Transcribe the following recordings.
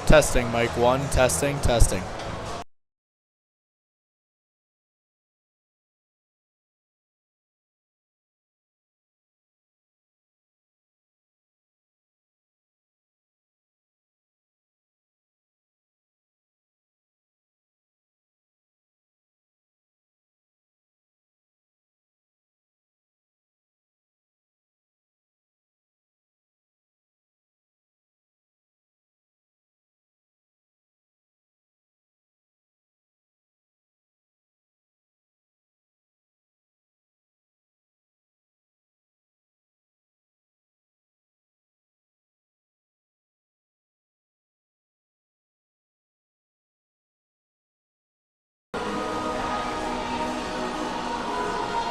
Testing, mic 1, testing, testing.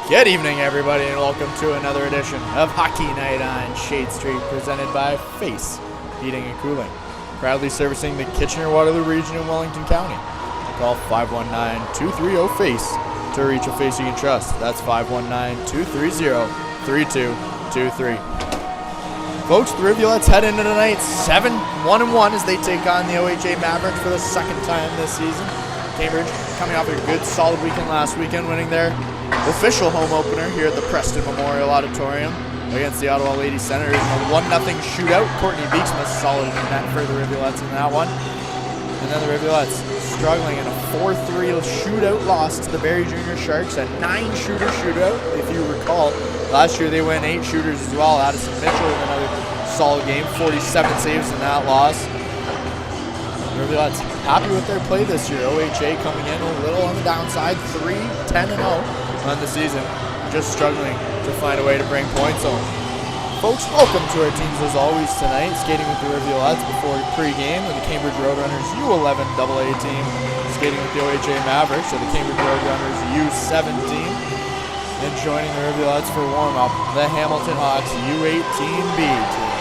Good evening, everybody, and welcome to another edition of Hockey Night on Shade Street, presented by Face Heating and Cooling, proudly servicing the Kitchener-Waterloo region in Wellington County. Call 519-230-FACE to reach a face you can trust. That's 519-230-3223. Folks, the Rivulettes head into tonight 7-1-1 as they take on the OHA Mavericks for the second time this season. Cambridge coming off a good, solid weekend last weekend, winning their official home opener here at the Preston Memorial Auditorium against the Ottawa Lady Senators in a 1-0 shootout. Courtney Beeksma solid in net for the Rivulettes in that one. And then the Rivulettes struggling in a 4-3 shootout loss to the Barrie Jr Sharks, a 9-shooter shootout. If you recall, last year they went 8 shooters as well. Addison Mitchell with another solid game, 47 saves in that loss. The Rivulettes happy with their play this year. OHA coming in a little on the downside, 3-10-0 on the season, just struggling to find a way to bring points home. Folks, welcome to our teams as always tonight. Skating with the Rivulettes before pre-game with the Cambridge Roadrunners U11 AA team, skating with the OHA Mavericks or the Cambridge Roadrunners U17, and joining the Rivulettes for warm-up, the Hamilton Hawks U18B team.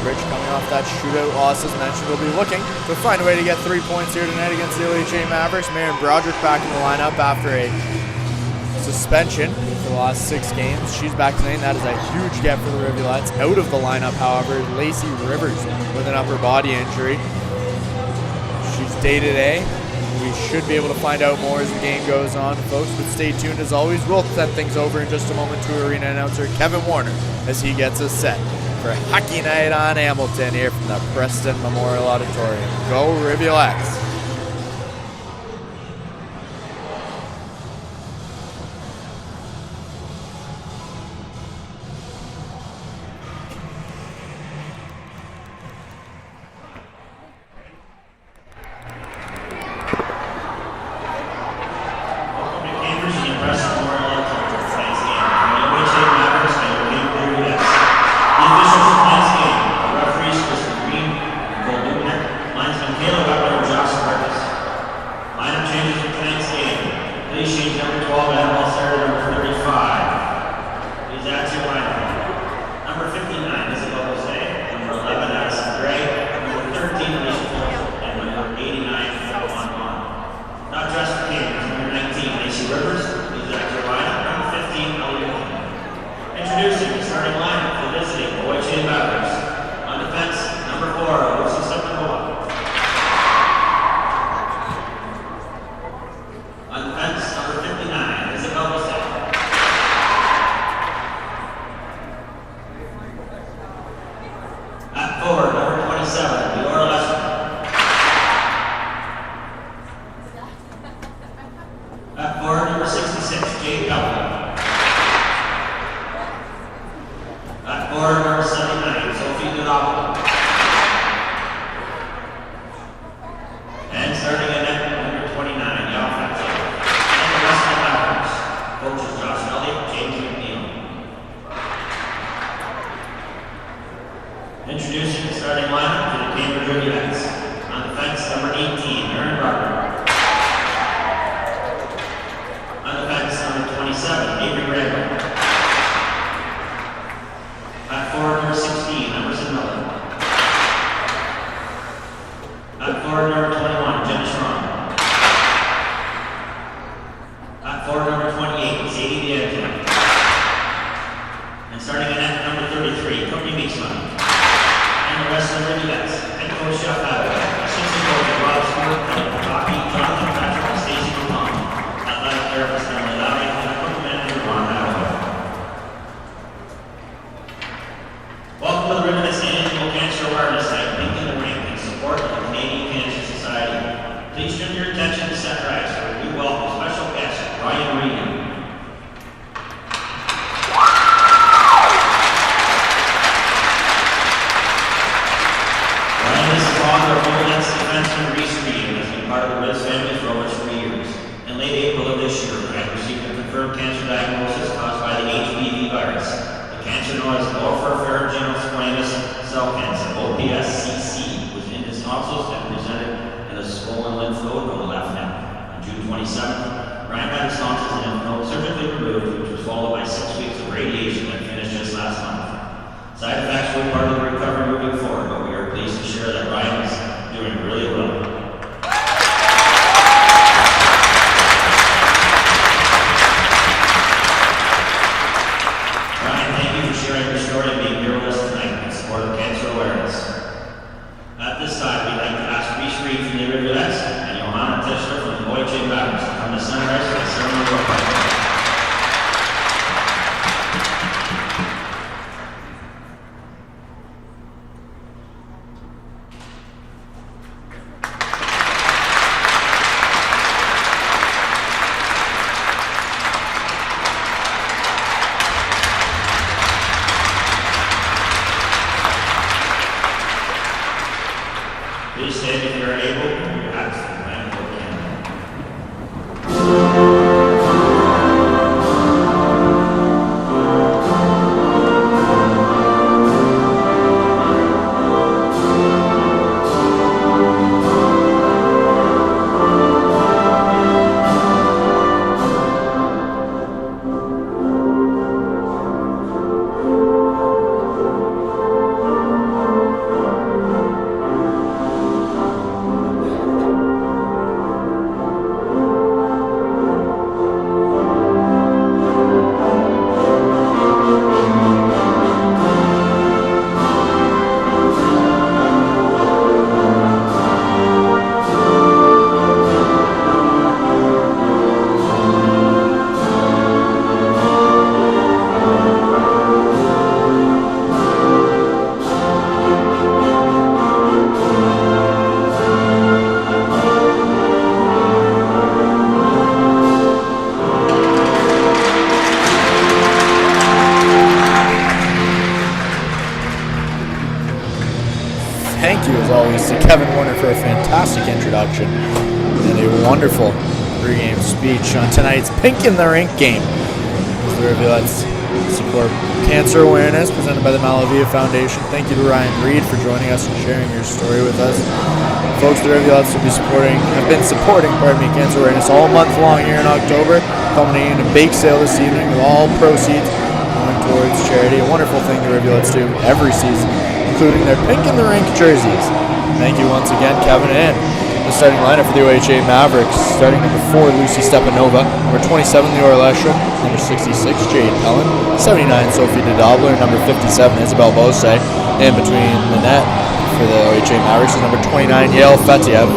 Coming off that shootout loss, as mentioned, will be looking to find a way to get 3 points here tonight against the OHA Mavericks. Marion Broderick back in the lineup after a suspension for the last 6 games. She's back tonight, and that is a huge get for the Rivulettes. Out of the lineup, however, Lacey Rivers with an upper body injury. She's day-to-day. We should be able to find out more as the game goes on, folks, but stay tuned as always. We'll send things over in just a moment to arena announcer Kevin Warner as he gets us set for Hockey Night on Hamilton here from the Preston Memorial Auditorium. Go Rivulettes! Introducing the starting lineup for the Cambridge Rivulettes. On defense, number 18, Aaron Barber. On defense, number 27, Avery Randall. At forward, number 16, Emerson Miller. At forward, number 21, Jenna Schramm. At forward, number 28, Sadie D'Angelo. defenseman Reese Reed has been part of the Riz family for over 3 years. In late April of this year, Ryan received a confirmed cancer diagnosis caused by the HPV virus. The cancer known as oropharyngeal squamous cell cancer, OPSCC, was in his tonsils and presented in a swollen lymph node on the left neck. On June 27th, Ryan had his tonsils and lymph node surgically removed, which was followed by 6 weeks of radiation and finished just last month. Side effects were part of the recovery moving forward, but we are pleased to share that Ryan is doing really well. Ryan, thank you for sharing your story and being here with us tonight in support of cancer awareness. At this time, we'd like to ask Reese Reed from the Rivulettes and Johanna Tischler from the OHA Mavericks to come to Sunrise for the ceremony of our Please stand if you are able. Your hats to the man who can. Thank you, as always, to Kevin Warner for a fantastic introduction and a wonderful pregame speech on tonight's Pink in the Rink game. As the Rivulettes support cancer awareness presented by the Malavia Foundation. Thank you to Ryan Reed for joining us and sharing your story with us. Folks, the Rivulettes have been supporting cancer awareness all month long here in October, culminating in a bake sale this evening with all proceeds going towards charity. A wonderful thing the Rivulettes do every season, including their Pink in the Rink jerseys. Thank you once again, Kevin. And the starting lineup for the OHA Mavericks, starting number 4, Lucy Stepanova, number 27, Leora Leshram, number 66, Jade Pellin, 79, Sophie DeDobler, number 57, Isabel Bose, and between the net for the OHA Mavericks is number 29, Yael Fetiev,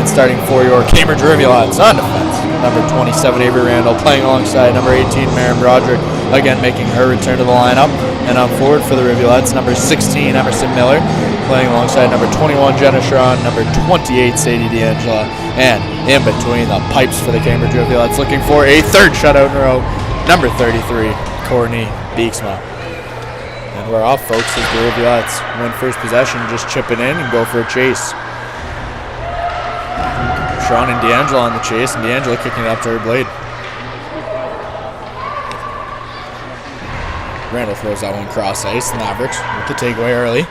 and starting for your Cambridge Rivulettes on defense, number 27, Avery Randall, playing alongside number 18, Maren Broderick, again making her return to the lineup. And on forward for the Rivulettes, number 16, Emerson Miller, playing alongside number 21, Jenna Sharon, number 28, Sadie D'Angela, and in between the pipes for the Cambridge Rivulettes, looking for a third shutout in a row, number 33, Courtney Beeksma. And we're off, folks, as the Rivulettes win first possession, just chip it in and go for a chase. Sharon and D'Angela on the chase, and D'Angela kicking it up to her blade. Randall throws that one cross ice. The Mavericks with the takeaway early.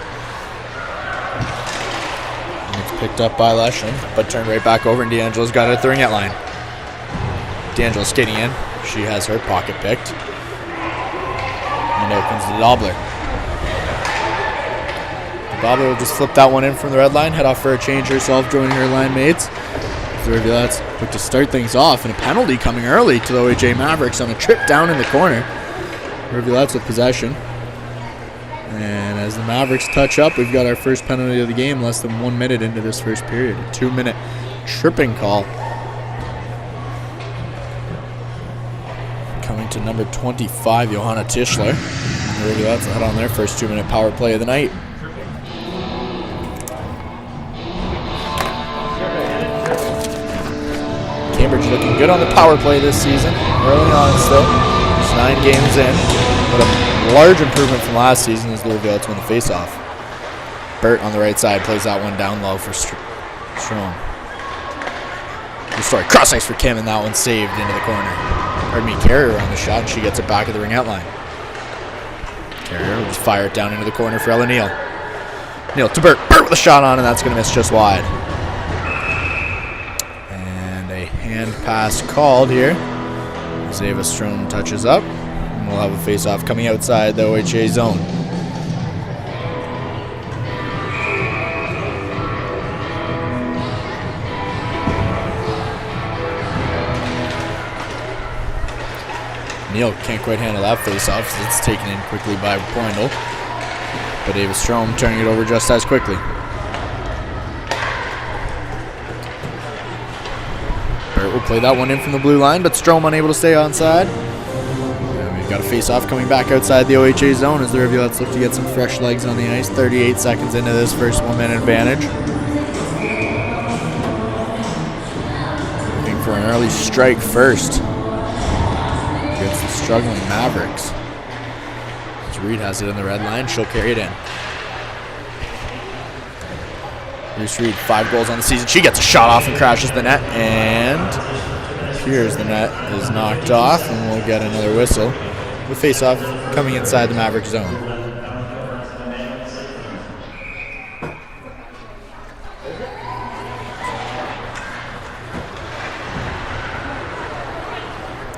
And it's picked up by Leshram, but turned right back over, and D'Angela's got it at the ringette line. D'Angela skating in. She has her pocket picked. And out comes the Dobler. The Dobler will just flip that one in from the red line, head off for a change herself, joining her line mates. The Rivulettes look to start things off, and a penalty coming early to the OHA Mavericks on a trip down in the corner. Rivulettes with possession. And as the Mavericks touch up, we've got our first penalty of the game less than 1 minute into this first period. A 2-minute tripping call. Coming to number 25, Johanna Tischler. The Rivulettes will head on their first 2-minute power play of the night. Cambridge looking good on the power play this season. Early on still. It's 9 games in. But a large improvement from last season as the Rivulettes win the faceoff. Burt on the right side plays that one down low for Strong. Good story. Cross ice for Kim, and that one saved into the corner. Pardon me, Carrier on the shot, and she gets it back at the ring out line. Carrier will just fire it down into the corner for Ella Neal. Neal to Burt. Burt with a shot on, and that's going to miss just wide. And a hand pass called here. Zeva Strom touches up, and we'll have a face-off coming outside the OHA zone. Neal can't quite handle that face-off, so it's taken in quickly by Poindle. But Ava Strom turning it over just as quickly. Burt will play that one in from the blue line, but Strom unable to stay onside. And we've got a face-off coming back outside the OHA zone as the Rivulettes look to get some fresh legs on the ice. 38 seconds into this first 1 minute advantage. Looking for an early strike first against the struggling Mavericks. As Reed has it in the red line, she'll carry it in. Here's Reed, 5 goals on the season. She gets a shot off and crashes the net, and here's the net is knocked off, and we'll get another whistle. The face-off coming inside the Maverick zone.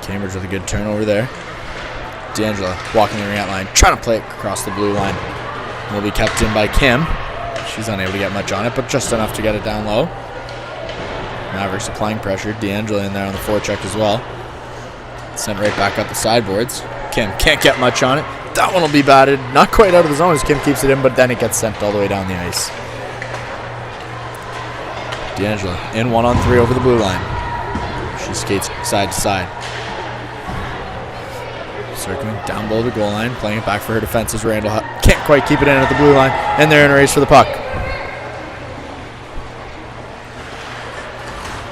Cambridge with a good turnover there. D'Angela walking the ring out line, trying to play it across the blue line. Will be kept in by Kim. She's unable to get much on it, but just enough to get it down low. Mavericks applying pressure. D'Angela in there on the forecheck as well. Sent right back up the sideboards. Kim can't get much on it. That one will be batted. Not quite out of the zone as Kim keeps it in, but then it gets sent all the way down the ice. D'Angela in 1-on-3 over the blue line. She skates side to side. Circling down below the goal line, playing it back for her defenses. Randall can't quite keep it in at the blue line, and they're in a race for the puck.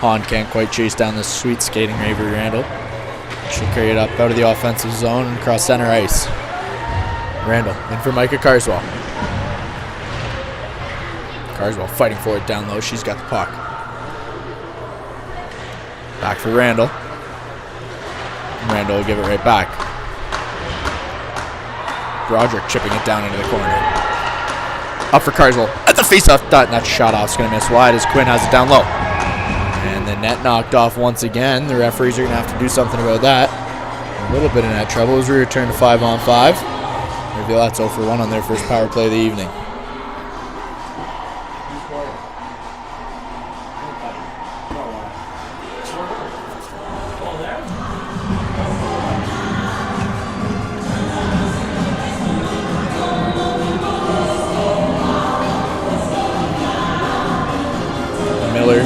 Hahn can't quite chase down this sweet skating Avery Randall. She'll carry it up out of the offensive zone and across center ice. Randall in for Micah Carswell. Carswell fighting for it down low. She's got the puck. Back for Randall. And Randall will give it right back. Broderick chipping it down into the corner. Up for Carswell. At the face-off. That shot off's going to miss wide as Quinn has it down low. And the net knocked off once again. The referees are going to have to do something about that. A little bit of net trouble as we return to 5-on-5. Rivulettes 0 for 1 on their first power play of the evening.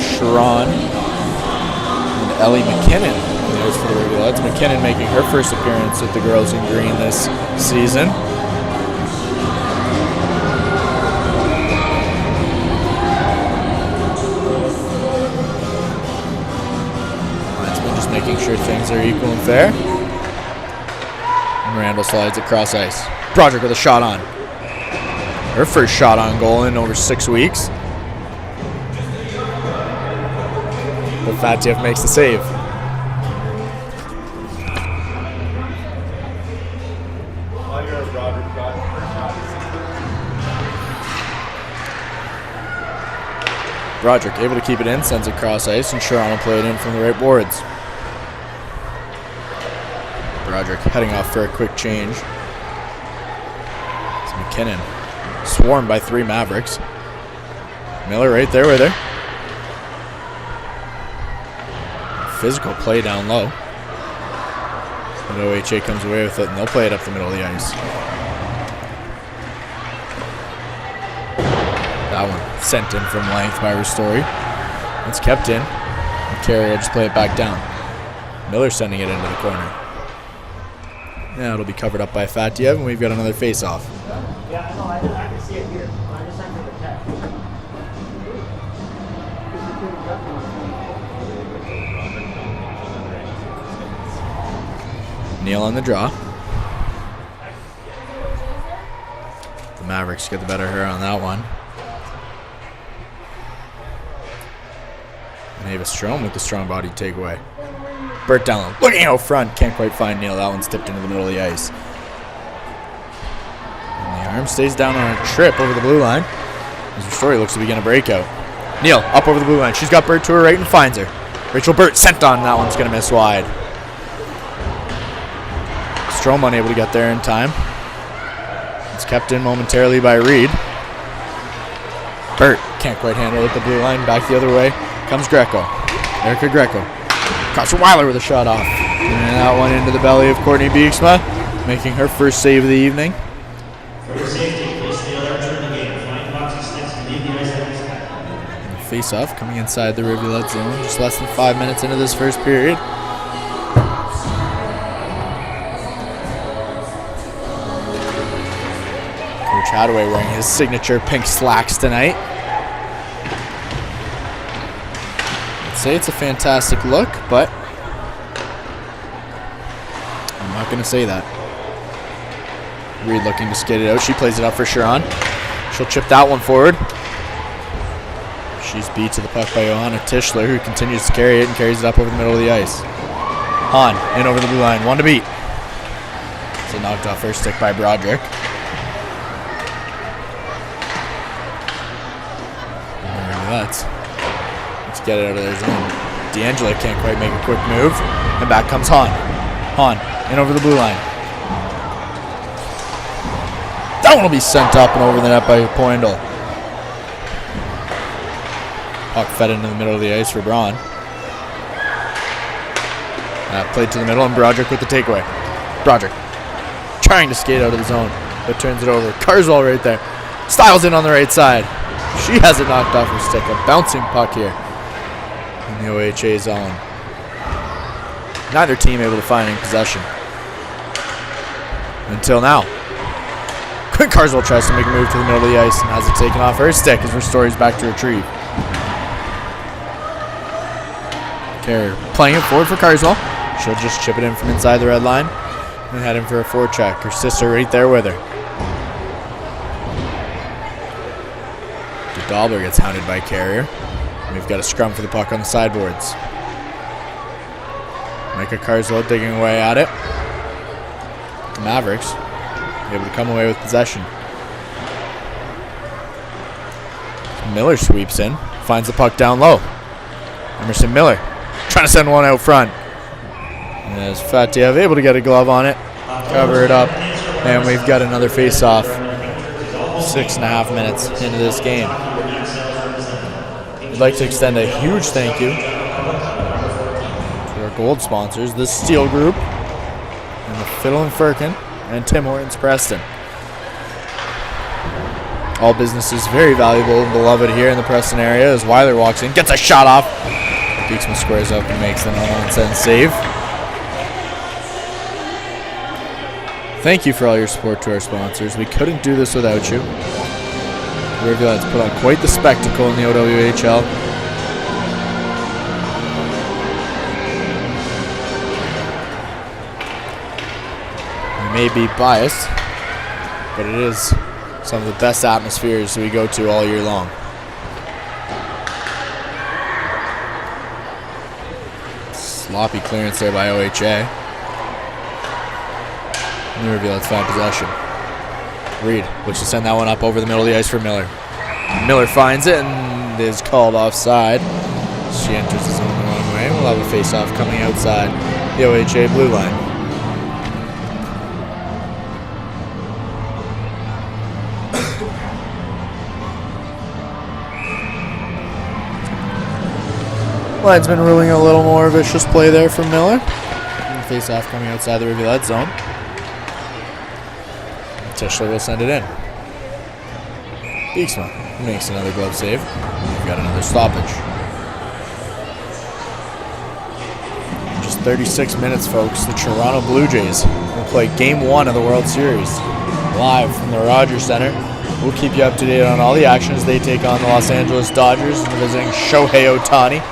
Sharon and Ellie McKinnon there's for the Rivulettes. McKinnon making her first appearance with the girls in green this season. Linesman just making sure things are equal and fair. And Randall slides across ice. Broderick with a shot on. Her first shot on goal in over 6 weeks. But Fatiev makes the save. Broderick able to keep it in, sends it cross ice, and Sharon will play it in from the right boards. Broderick heading off for a quick change. It's McKinnon swarmed by 3 Mavericks. Miller right there with her. Physical play down low. But OHA comes away with it, and they'll play it up the middle of the ice. That one sent in from length by Ristori. It's kept in. And Carrier just play it back down. Miller sending it into the corner. Now it'll be covered up by Fatiev, and we've got another face-off. Yeah, I know. I can see it here. I just sent you the text. Neal on the draw. The Mavericks get the better of her on that one. Mavis Strom with the strong body takeaway. Burt down low, looking out front. Can't quite find Neal. That one's tipped into the middle of the ice. And the arm stays down on a trip over the blue line as Ristori looks to begin a breakout. Neal up over the blue line. She's got Burt to her right and finds her. Rachel Burt sent on. That one's going to miss wide. Strom unable to get there in time. It's kept in momentarily by Reed. Burt can't quite handle it. The blue line back the other way. Comes Greco. Erica Greco. Costa Weiler with a shot off. And that one into the belly of Courtney Beeksma, making her first save of the evening. For your safety, please stay alert during the game. Flying boxing sticks and leave the ice at this time. Face off coming inside the Rivulet zone. Just less than 5 minutes into this first period. Coach Hadaway wearing his signature pink slacks tonight. I'd say it's a fantastic look, but I'm not going to say that. Reed looking to skate it out. She plays it up for Sharon. She'll chip that one forward. She's beat to the puck by Johanna Tischler, who continues to carry it and carries it up over the middle of the ice. Hahn in over the blue line. One to beat. It's a knocked off first stick by Broderick. Let's get it out of their zone. D'Angelo can't quite make a quick move. And back comes Hahn. Hahn in over the blue line. That one will be sent up and over the net by Poindle. Puck fed into the middle of the ice for Braun. Played to the middle and Broderick with the takeaway. Broderick trying to skate out of the zone, but turns it over. Carswell right there. Styles in on the right side. She has it knocked off her stick. A bouncing puck here in the OHA zone. Neither team able to find any possession until now. Quinn Carswell tries to make a move to the middle of the ice and has it taken off her stick as Ristori's back to retrieve. Carrier playing it forward for Carswell. She'll just chip it in from inside the red line and head in for a forecheck. Her sister right there with her. Dahlberg gets hounded by Carrier. We've got a scrum for the puck on the sideboards. Micah Carswell digging away at it. The Mavericks able to come away with possession. Miller sweeps in, finds the puck down low. Emerson Miller trying to send one out front. As Fatiev able to get a glove on it, cover it up, and we've got another face-off. 6.5 minutes into this game. I'd like to extend a huge thank you to our gold sponsors, the Steel Group, and the Fiddle and Firkin, and Tim Hortons Preston. All businesses very valuable and beloved here in the Preston area as Weiler walks in, gets a shot off. Beeksma squares up and makes the no-nonsense save. Thank you for all your support to our sponsors. We couldn't do this without you. The Rivulettes put on quite the spectacle in the OWHL. We may be biased, but it is some of the best atmospheres we go to all year long. Sloppy clearance there by OHA. And the Rivulettes find possession. Reed looks to send that one up over the middle of the ice for Miller. Miller finds it and is called offside. She enters the zone the wrong way. We'll have a face-off coming outside the OHA blue line. Linesman ruling a little more vicious play there from Miller. And face-off coming outside the Rivulet zone. Tischler will send it in. Beeksma makes another glove save. We've got another stoppage. In just 36 minutes, folks, the Toronto Blue Jays will play Game 1 of the World Series live from the Rogers Center. We'll keep you up to date on all the action as they take on the Los Angeles Dodgers and visiting Shohei Ohtani.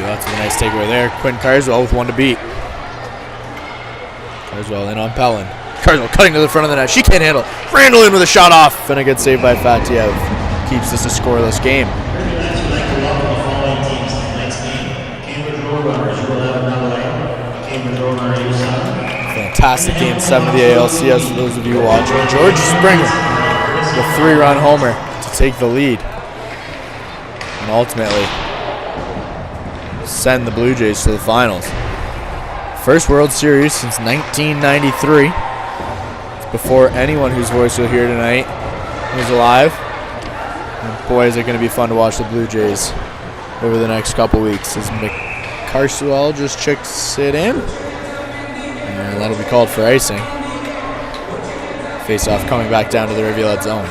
That's a nice takeaway there. Quinn Carswell with one to beat. Carswell in on Pellin. Carswell cutting to the front of the net. She can't handle it. Randall in with a shot off. And a good save by Fatiev. Keeps this a scoreless game. Road Runners, U11 LA, Cambridge Road Runner 87. Fantastic game 7 of the ALCS for those of you watching. George Springer, the 3-run homer to take the lead and ultimately send the Blue Jays to the finals. First World Series since 1993. It's before anyone whose voice you'll hear tonight was alive. And boy, is it going to be fun to watch the Blue Jays over the next couple weeks as McCarswell just checks it in. And that'll be called for icing. Face-off coming back down to the Rivulet zone.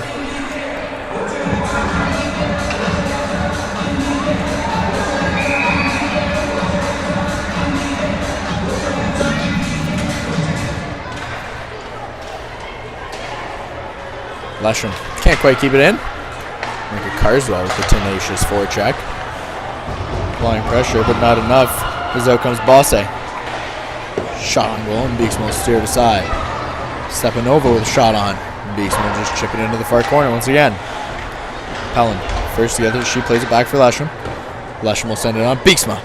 Lesham can't quite keep it in. Carswell with the tenacious forecheck. Applying pressure, but not enough. As out comes Bosse. Shot on goal, and Beeksma will steer it aside. Stepping over with a shot on. And Beeksma will just chip it into the far corner once again. Pelham first together, she plays it back for Lesham. Lesham will send it on. Beeksma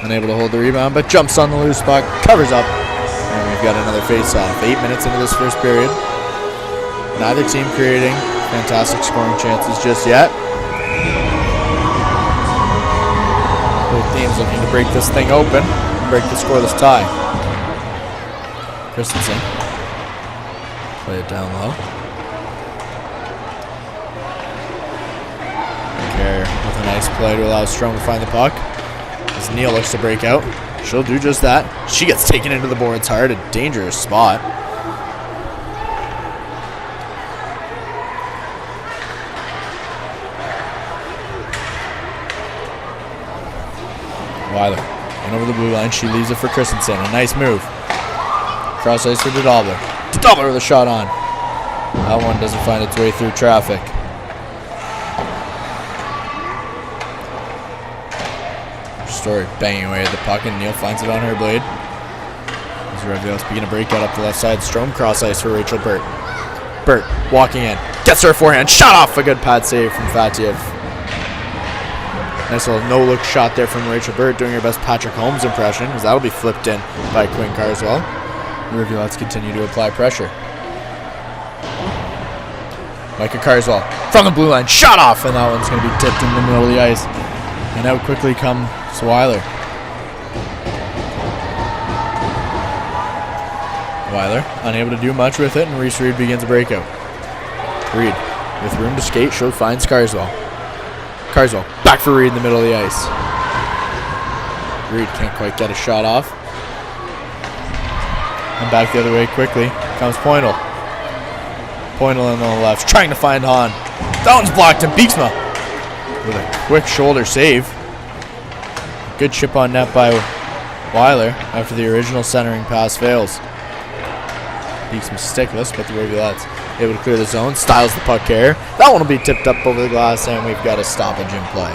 unable to hold the rebound, but jumps on the loose puck, covers up, and we've got another face-off. 8 minutes into this first period. Neither team creating fantastic scoring chances just yet. Both teams looking to break this thing open and break the scoreless tie. Christensen. Play it down low. Carrier with a nice play to allow Strom to find the puck. As Neal looks to break out, she'll do just that. She gets taken into the boards hard, a dangerous spot. Weiler, and over the blue line, she leaves it for Christensen. A nice move. Cross ice for Dodobler. Dodobler with a shot on. That one doesn't find its way through traffic. Story banging away at the puck, and Neal finds it on her blade. As Rivulettes begin to break out up the left side. Strom cross ice for Rachel Burt. Burt walking in. Gets her forehand. Shot off. A good pad save from Fatiev. Nice little no-look shot there from Rachel Burt, doing her best Patrick Holmes impression, as that'll be flipped in by Quinn Carswell. The Rivulettes continue to apply pressure. Micah Carswell from the blue line, shot off, and that one's going to be tipped in the middle of the ice. And out quickly comes Weiler. Weiler unable to do much with it, and Reese Reed begins a breakout. Reed, with room to skate, finds Carswell. Carswell back for Reed in the middle of the ice. Reed can't quite get a shot off. And back the other way quickly comes Pointle. Pointle on the left, trying to find Hahn. That one's blocked, and Beeksma with a quick shoulder save. Good chip on net by Weiler after the original centering pass fails. Beeksma stickless, but the Rivulettes able to clear the zone, styles the puck carrier. That one will be tipped up over the glass, and we've got a stoppage in play.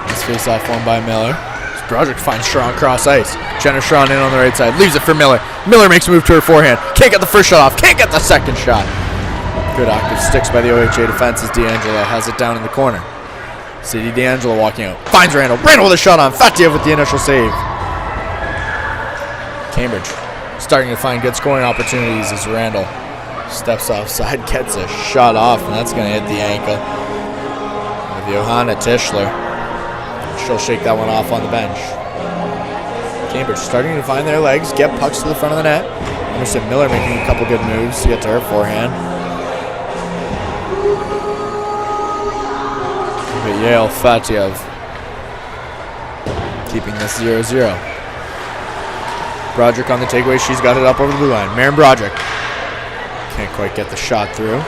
This face-off won by Miller. Broderick finds Strong cross ice. Jenna Strong in on the right side. Leaves it for Miller. Miller makes a move to her forehand. Can't get the first shot off. Can't get the second shot. Good active sticks by the OHA defense as D'Angelo has it down in the corner. Sadie D'Angelo walking out. Finds Randall. Randall with a shot on. Fatiev with the initial save. Cambridge starting to find good scoring opportunities as Randall steps offside, gets a shot off, and that's going to hit the ankle of Johanna Tischler. She'll shake that one off on the bench. Cambridge starting to find their legs, get pucks to the front of the net. Emerson Miller making a couple good moves to get to her forehand. But Yale Fatiev keeping this 0-0. Broderick on the takeaway. She's got it up over the blue line. Maren Broderick can't quite get the shot through.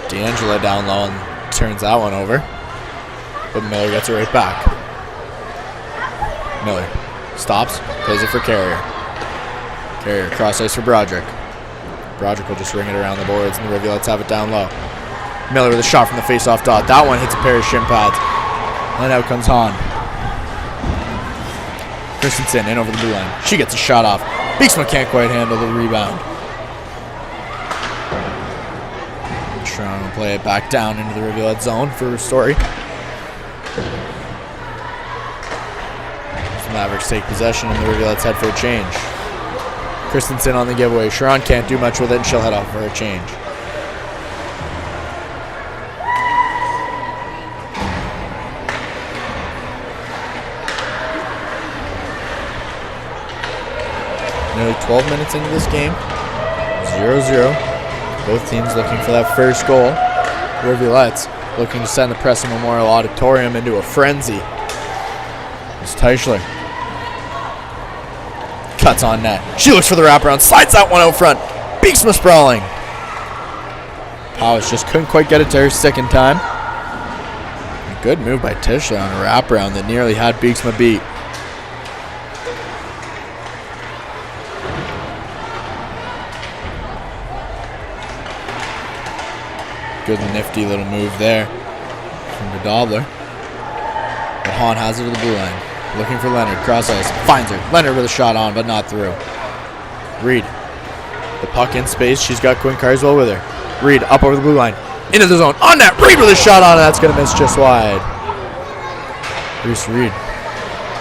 D'Angelo down low and turns that one over. But Miller gets it right back. Miller stops, plays it for Carrier. Carrier cross ice for Broderick. Broderick will just ring it around the boards, and the Rivulettes have it down low. Miller with a shot from the face-off dot. That one hits a pair of shin pads. And out comes Hahn. Christensen in over the blue line. She gets a shot off. Beeksma can't quite handle the rebound. Trying to play it back down into the Rivulet zone for Story. The Mavericks take possession and the Rivulets head for a change. Christensen on the giveaway. Sharon can't do much with it and she'll head off for a change. Nearly 12 minutes into this game. 0-0. Both teams looking for that first goal. Rivulets looking to send the Preston Memorial Auditorium into a frenzy. It's Teichler. Cuts on net. She looks for the wraparound. Slides that one out front. Beeksma sprawling. Powers just couldn't quite get it to her second time. A good move by Teichler on a wraparound that nearly had Beeksma beat. Good nifty little move there from the Dobler. But Hahn has it to the blue line. Looking for Leonard. Cross ice. Finds her. Leonard with a shot on, but not through. Reed. The puck in space. She's got Quinn Carswell with her. Reed up over the blue line. Into the zone. On net. Reed with a shot on, and that's going to miss just wide. Reese Reed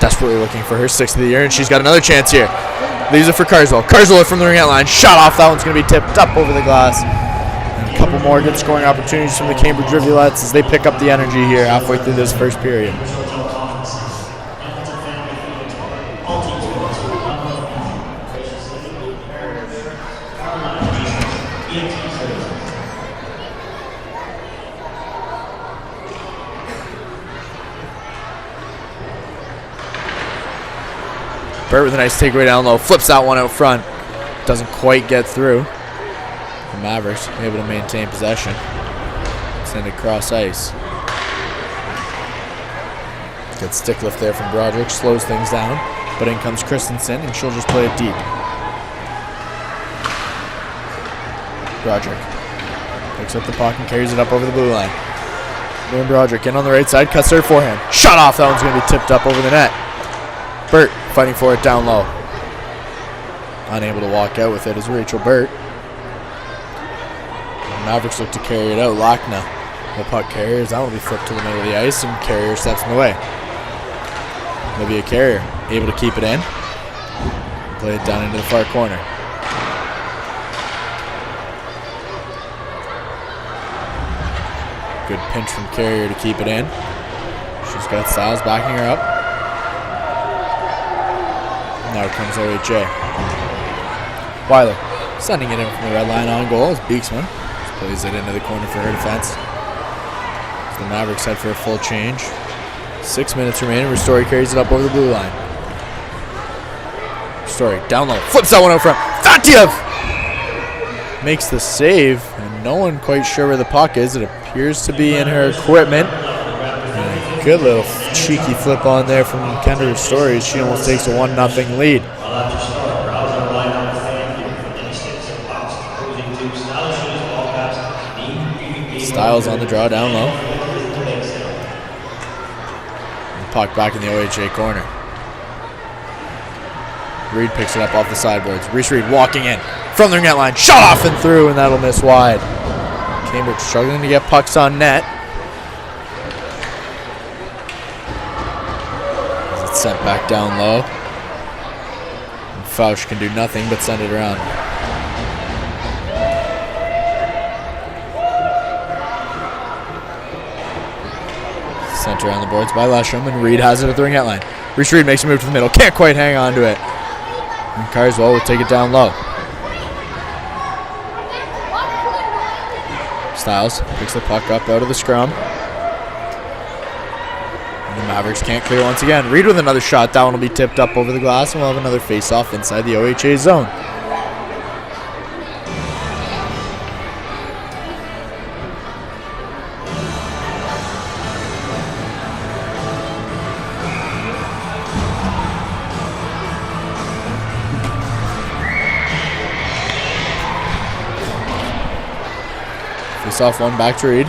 desperately looking for her 6th of the year, and she's got another chance here. Leaves it for Carswell. Carswell from the ring out line. Shot off. That one's going to be tipped up over the glass. A couple more good scoring opportunities from the Cambridge Rivulettes as they pick up the energy here halfway through this first period. Burt with a nice takeaway down low, flips that one out front. Doesn't quite get through. The Mavericks able to maintain possession. Send it cross ice. Good stick lift there from Broderick. Slows things down. But in comes Christensen, and she'll just play it deep. Broderick picks up the puck and carries it up over the blue line. Then Broderick in on the right side. Cuts her forehand. Shot off. That one's going to be tipped up over the net. Burt fighting for it down low. Unable to walk out with it is Rachel Burt. Mavericks look to carry it out. Lochna, the puck carriers. That will be flipped to the middle of the ice, and Carrier steps in the way. Olivia Carrier able to keep it in. Play it down into the far corner. Good pinch from Carrier to keep it in. She's got Styles backing her up. Now comes OHA. Weiler sending it in from the red line on goal as Beeksma plays it into the corner for her defense. So the Mavericks head for a full change. 6 minutes remaining. Ristori carries it up over the blue line. Ristori down low. Flips that one out front. Fatiev makes the save, and no one quite sure where the puck is. It appears to be in her equipment. And a good little cheeky flip on there from Kendra Ristori. She almost takes a 1-0 lead. Styles on the draw down low. And puck back in the OHA corner. Reed picks it up off the sideboards. Reese Reed walking in from the net line. Shot off and through, and that'll miss wide. Cambridge struggling to get pucks on net. As it's sent back down low. And Fausch can do nothing but send it around. Sent around the boards by Lesham, and Reed has it at the ring out line. Reese Reed makes a move to the middle. Can't quite hang on to it. And Carswell will take it down low. Styles picks the puck up out of the scrum. And the Mavericks can't clear once again. Reed with another shot. That one will be tipped up over the glass, and we'll have another face-off inside the OHA zone. Face off one back to Reed.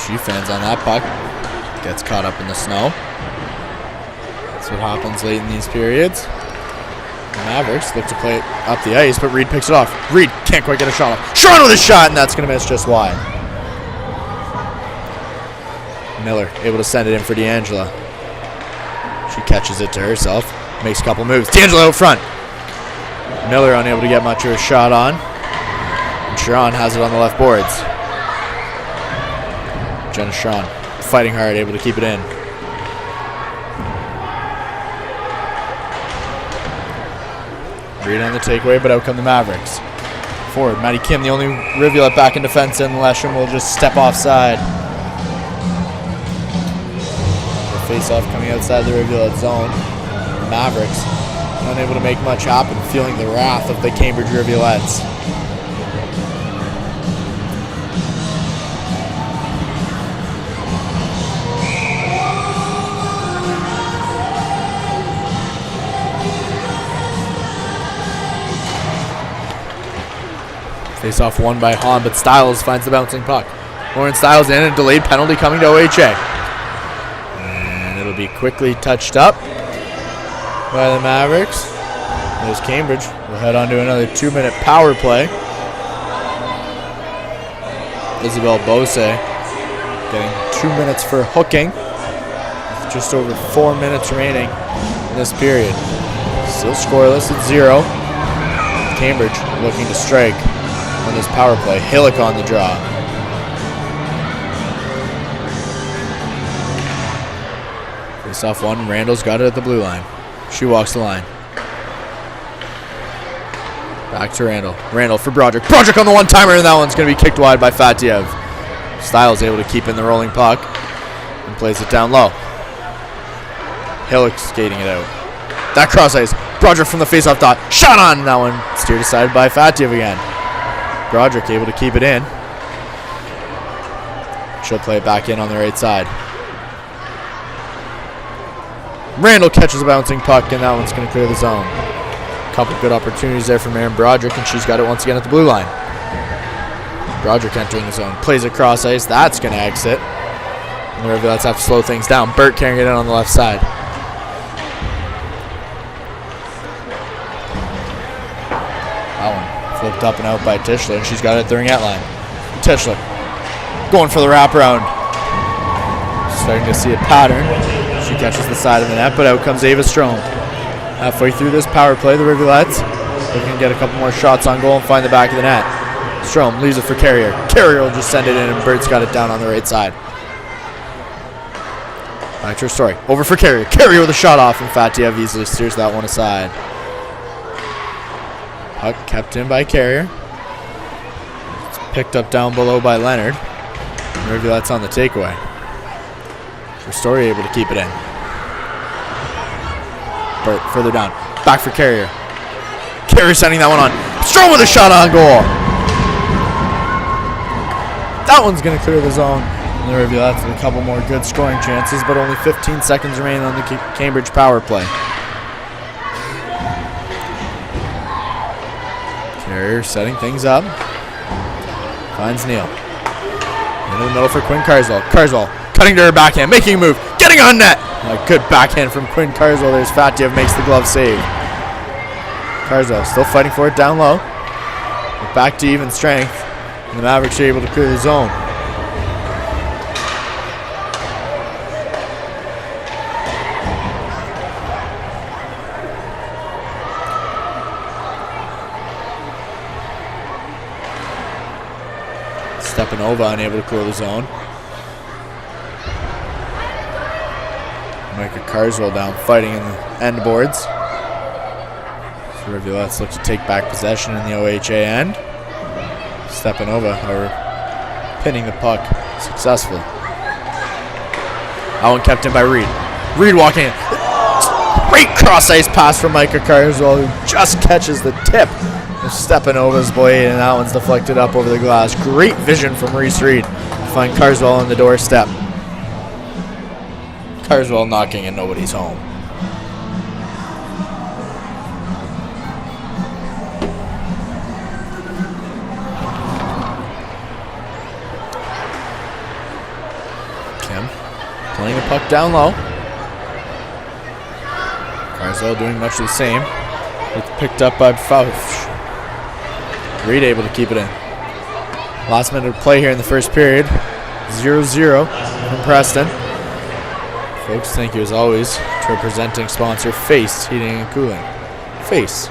She fans on that puck. Gets caught up in the snow. That's what happens late in these periods. The Mavericks look to play it up the ice, but Reed picks it off. Reed can't quite get a shot off. Sean with a shot, and that's going to miss just wide. Miller able to send it in for D'Angela. She catches it to herself. Makes a couple moves. D'Angelo out front. Miller unable to get much of a shot on. And Sharon has it on the left boards. Jenna Sharon fighting hard, able to keep it in. Reed on the takeaway, but out come the Mavericks. Forward, Maddie Kim, the only Rivulet back in defense, and Lesham will just step offside. The face-off coming outside the Rivulet zone. The Mavericks unable to make much happen, feeling the wrath of the Cambridge Rivulettes. Face off won by Hahn, but Stiles finds the bouncing puck. Lauren Stiles in, a delayed penalty coming to OHA. And it'll be quickly touched up by the Mavericks. There's Cambridge. We'll head on to another 2-minute power play. Isabel Bose getting 2 minutes for hooking. With just over 4 minutes remaining in this period. Still scoreless at 0. Cambridge looking to strike on this power play. Hillick on the draw. Face off one. Randall's got it at the blue line. She walks the line. Back to Randall. Randall for Broderick. Broderick on the one-timer, and that one's going to be kicked wide by Fatiev. Stiles able to keep in the rolling puck and plays it down low. Hillick skating it out. That cross ice. Broderick from the face-off dot. Shot on! That one steered aside by Fatiev again. Broderick able to keep it in. She'll play it back in on the right side. Randall catches a bouncing puck, and that one's going to clear the zone. Couple good opportunities there from Erin Broderick, and she's got it once again at the blue line. Broderick entering the zone. Plays it cross ice. That's going to exit. And the Rivulettes have to slow things down. Burt carrying it in on the left side. Flipped up and out by Tischler, and she's got it at the ringette line. Tischler going for the wraparound. Starting to see a pattern. She catches the side of the net, but out comes Ava Strom. Halfway through this power play, the Rivulettes looking to get a couple more shots on goal and find the back of the net. Strom leaves it for Carrier. Carrier will just send it in, and Burt's got it down on the right side. Back to her story. Over for Carrier. Carrier with a shot off, and Fatiev easily steers that one aside. Puck kept in by Carrier. It's picked up down below by Leonard. Rivulet's on the takeaway. Ristori able to keep it in. Burt further down. Back for Carrier. Carrier sending that one on. Strom with a shot on goal. That one's going to clear the zone. And the Rivulettes with a couple more good scoring chances, but only 15 seconds remain on the Cambridge power play. Carrier setting things up. Finds Neal. Into the middle for Quinn Carswell. Carswell cutting to her backhand, making a move, getting on net. A good backhand from Quinn Carswell. There's Fatiev, makes the glove save. Carswell still fighting for it down low. But back to even strength. And the Mavericks are able to clear the zone. Stepanova unable to clear the zone. Micah Carswell down fighting in the end boards. So Rivulettes look to take back possession in the OHA end. Stepanova pinning the puck successfully. That one kept in by Reed. Reed walking in. Great cross ice pass from Micah Carswell, who just catches the tip of Stepanova's blade, and that one's deflected up over the glass. Great vision from Reese Reed to find Carswell on the doorstep. Carswell knocking and nobody's home. playing the puck down low. Carswell doing much of the same. It's picked up by Fauch. Reed able to keep it in. Last minute of play here in the first period. 0-0 from Preston. Folks, thank you as always to our presenting sponsor, Face Heating and Cooling. Face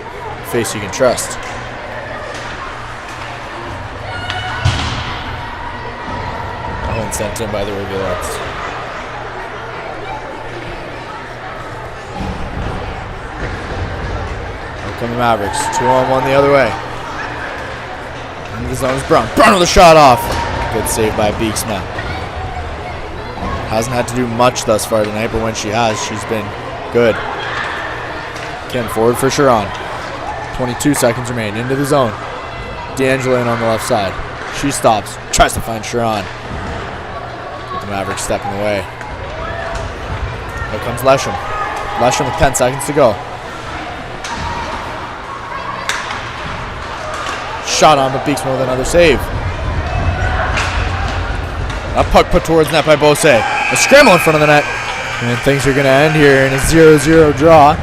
you can trust. One sent in by the Rivulettes. Here come the Mavericks. 2-on-1 the other way. Into the zone is Brown. Brown with a shot off. Good save by Beeksma. Hasn't had to do much thus far tonight, but when she has, she's been good. Again, forward for Sharon. 22 seconds remain. Into the zone. D'Angelo in on the left side. She stops. Tries to find Sharon. But the Mavericks stepping away. Here comes Lesham. Lesham with 10 seconds to go. Shot on, but Beeksma with another save. A puck put towards net by Bose. A scramble in front of the net. And things are going to end here in a 0-0 draw.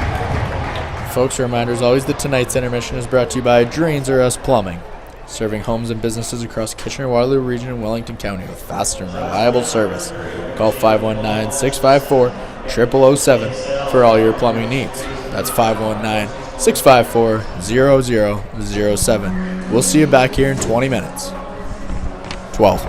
Folks, a reminder as always that tonight's intermission is brought to you by Drains R Us Plumbing, serving homes and businesses across Kitchener-Waterloo region and Wellington County with fast and reliable service. Call 519-654-0007 for all your plumbing needs. That's 519-654-0007. We'll see you back here in 20 minutes. 12.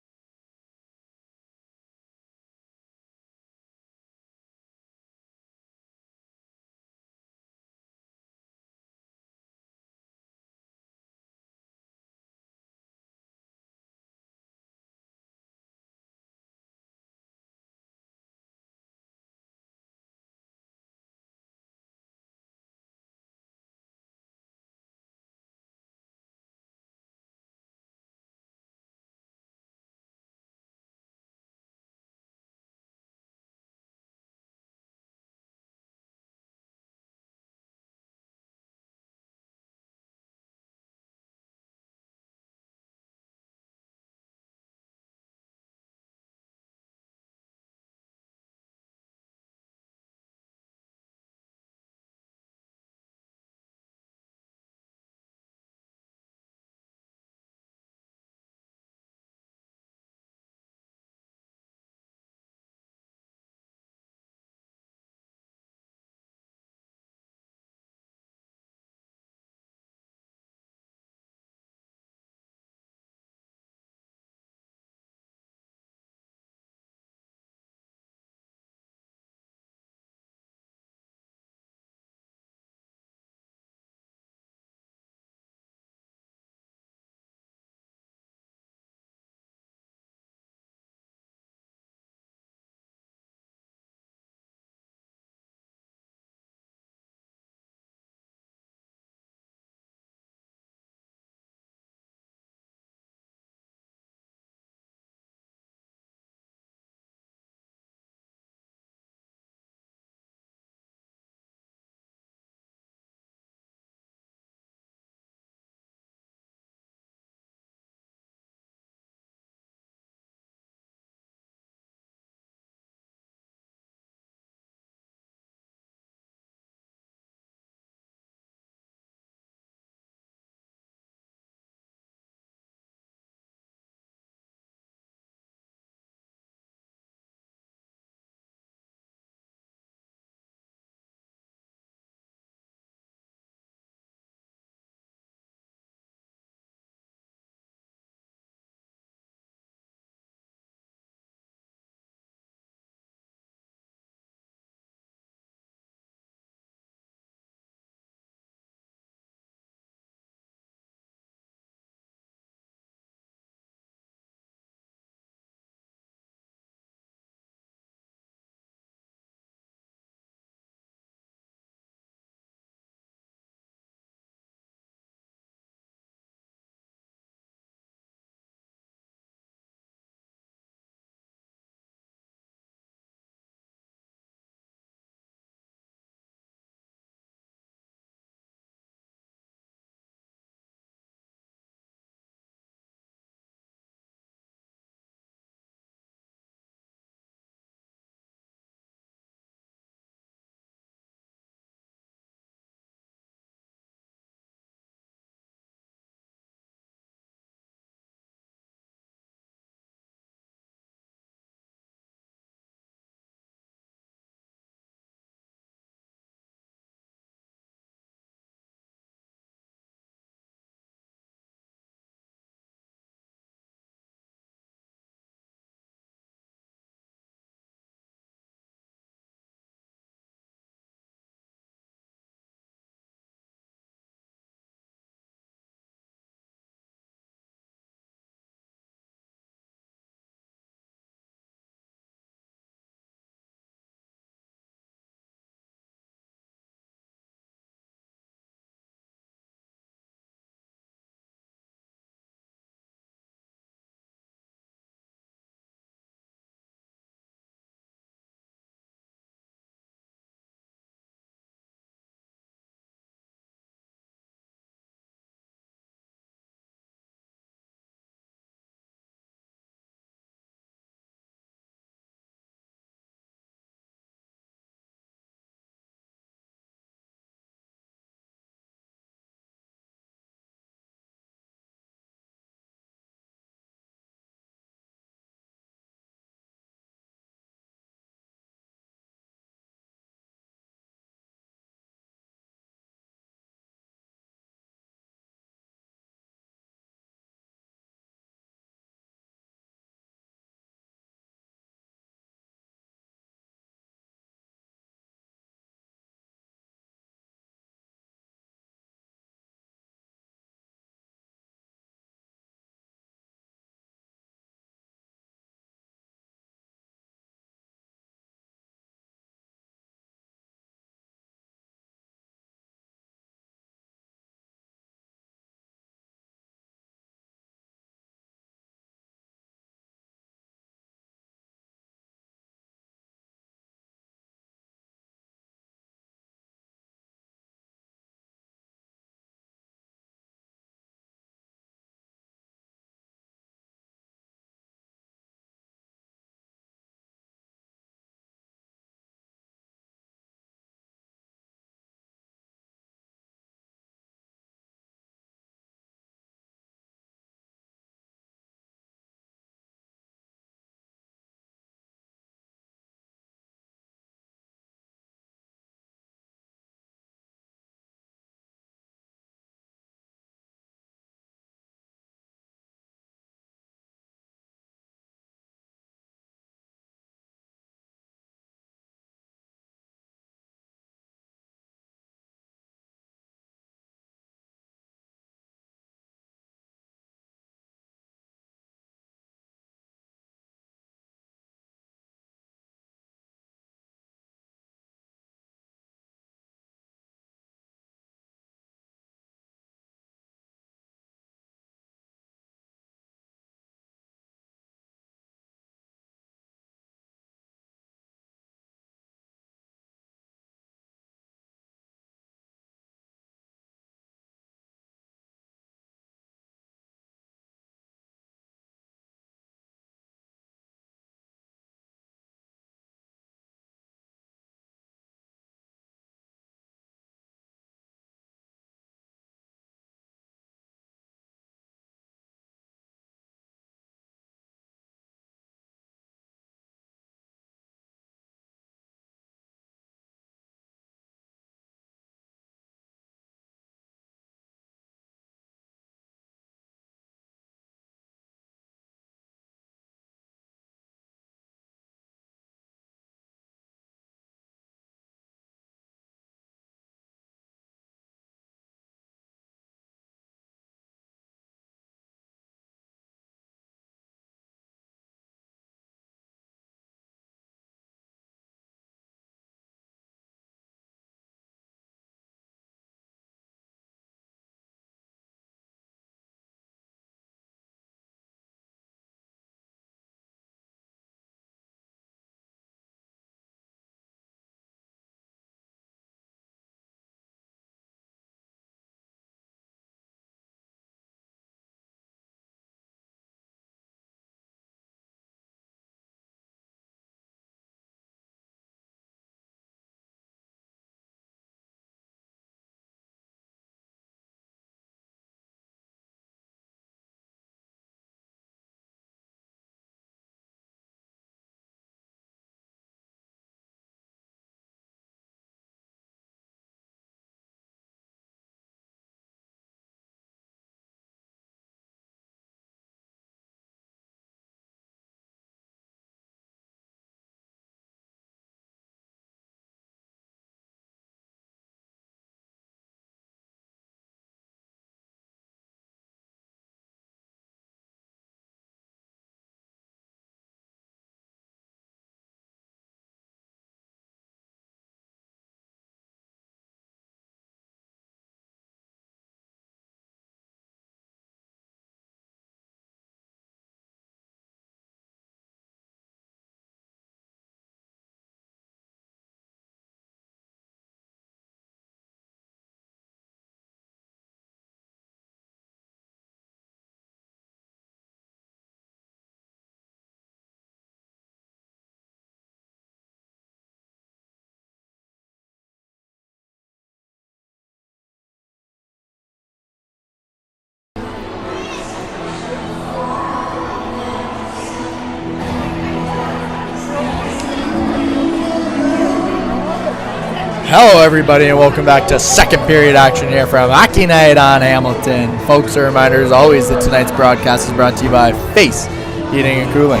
Hello everybody and welcome back to second period action here from Hockey Night on Hamilton. Folks, a reminder as always that tonight's broadcast is brought to you by Face Heating and Cooling,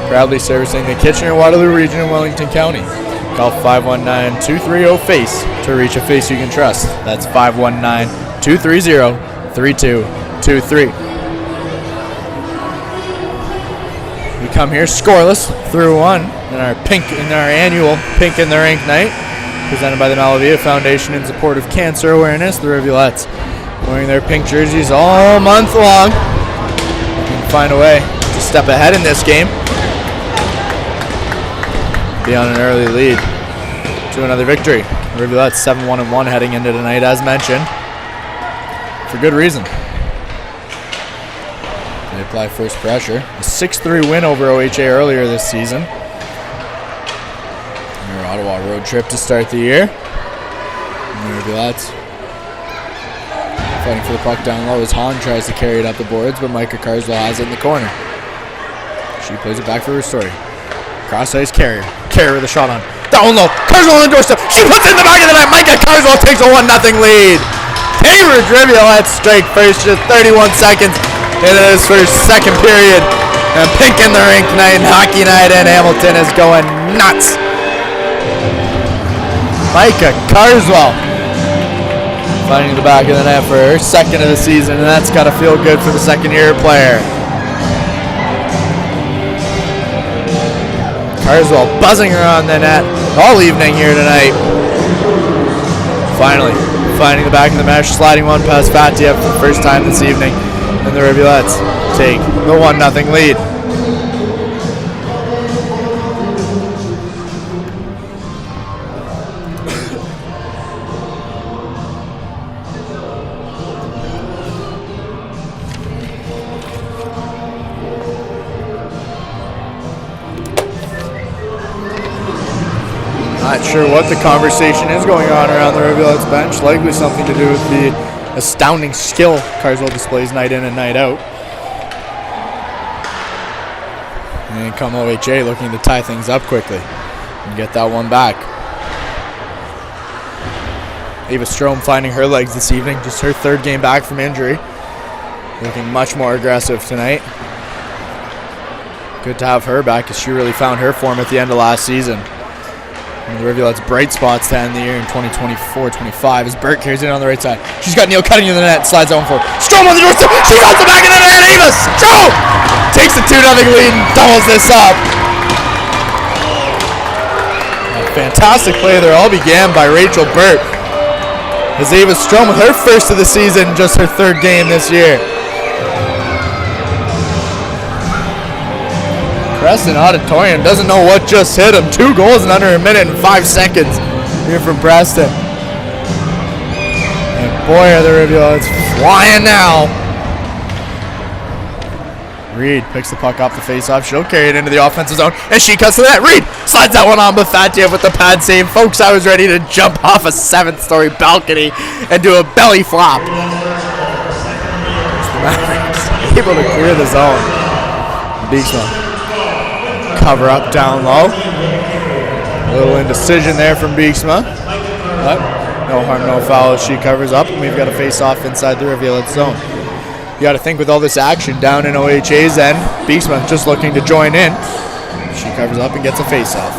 proudly servicing the Kitchener-Waterloo region in Wellington County. Call 519-230-FACE to reach a face you can trust. That's 519-230-3223. We come here scoreless through one in our annual Pink in the Rink night, presented by the Malavia Foundation in support of cancer awareness. The Rivulettes wearing their pink jerseys all month long. We can find a way to step ahead in this game, be on an early lead to another victory. The Rivulettes 7-1-1 heading into tonight, as mentioned, for good reason. They apply first pressure. A 6-3 win over OHA earlier this season. Their Ottawa road trip to start the year. And the Rivulettes fighting for the puck down low as Hahn tries to carry it up the boards, but Micah Carswell has it in the corner. She plays it back for her story. Cross ice carrier with a shot on. Down low. Carswell on the doorstep. She puts it in the back of the net. Micah Carswell takes a 1-0 lead. Cambridge Rivulettes strike first, just 31 seconds into this first second period. And Pink in the Rink night and Hockey Night in Hamilton is going nuts. Micah Carswell finding the back of the net for her second of the season, and that's got to feel good for the second-year player. Carswell buzzing her on the net all evening here tonight. Finally finding the back of the mesh, sliding one past Fatiev for the first time this evening, and the Rivulettes take the 1-0 lead. Not sure what the conversation is going on around the Rivulettes bench. Likely something to do with the astounding skill Carswell displays night in and night out. And then come OHA looking to tie things up quickly and get that one back. Ava Strom finding her legs this evening. Just her third game back from injury. Looking much more aggressive tonight. Good to have her back, because she really found her form at the end of last season. One of the Rivulettes' bright spots to end the year in 2024-25 as Burt carries it on the right side. She's got Neal cutting in the net, slides that one forward. Strom on the doorstep. She got the back of the net. Ava Strom takes the 2-0 lead and doubles this up. A fantastic play there, all began by Rachel Burt, as Ava Strom with her first of the season, just her third game this year. Preston Auditorium doesn't know what just hit him. 2 goals in under a minute and 5 seconds here from Preston. And boy, are the Rivulettes flying now. Reed picks the puck off the faceoff. She'll carry it into the offensive zone, and she cuts to the net. Reed slides that one on Bathatiev with the pad save. Folks, I was ready to jump off a 7th-story balcony and do a belly flop. The Mavericks able to clear the zone. Beeksma. Cover up down low. A little indecision there from Beeksma. But no harm, no foul as she covers up, and we've got a face-off inside the Rivulettes zone. You got to think with all this action down in OHA's end, Beeksma just looking to join in. She covers up and gets a face-off.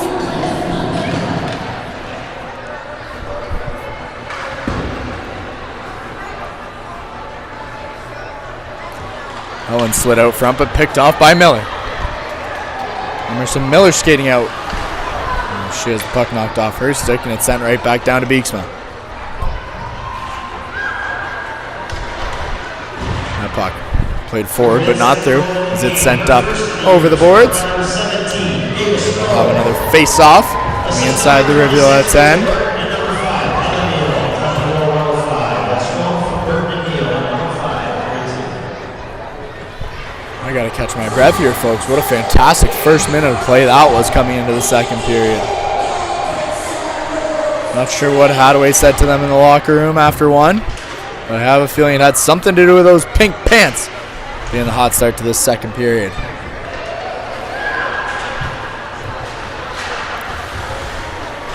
Owen slid out front, but picked off by Miller. Emerson Miller skating out. And she has the puck knocked off her stick, and it's sent right back down to Beeksma. That puck played forward, but not through, as it's sent up over the boards. We'll have another face-off on the inside the Rivulettes end. I gotta catch my breath here, folks. What a fantastic first minute of play that was coming into the second period. Not sure what Hadaway said to them in the locker room after one, but I have a feeling it had something to do with those pink pants being the hot start to this second period.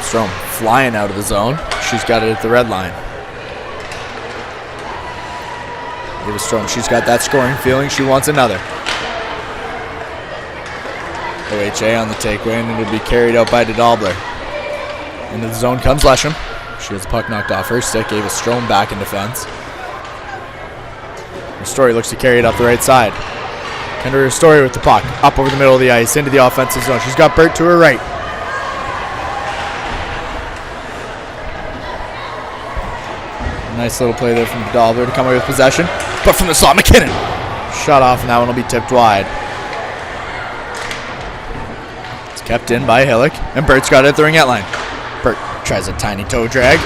Strom flying out of the zone. She's got it at the red line. Ava Strom, she's got that scoring feeling. She wants another. OHA on the takeaway, and it'll be carried out by DeDobler. Into the zone comes Lesham. She has the puck knocked off her stick. Ava Strom back in defense. Ristori looks to carry it up the right side. Kendra Ristori with the puck. Up over the middle of the ice, into the offensive zone. She's got Burt to her right. Nice little play there from DeDobler to come away with possession. But from the slot, McKinnon. Shot off, and that one will be tipped wide. It's kept in by Hillick, and Burt's got it at the ringette line. Burt tries a tiny toe drag.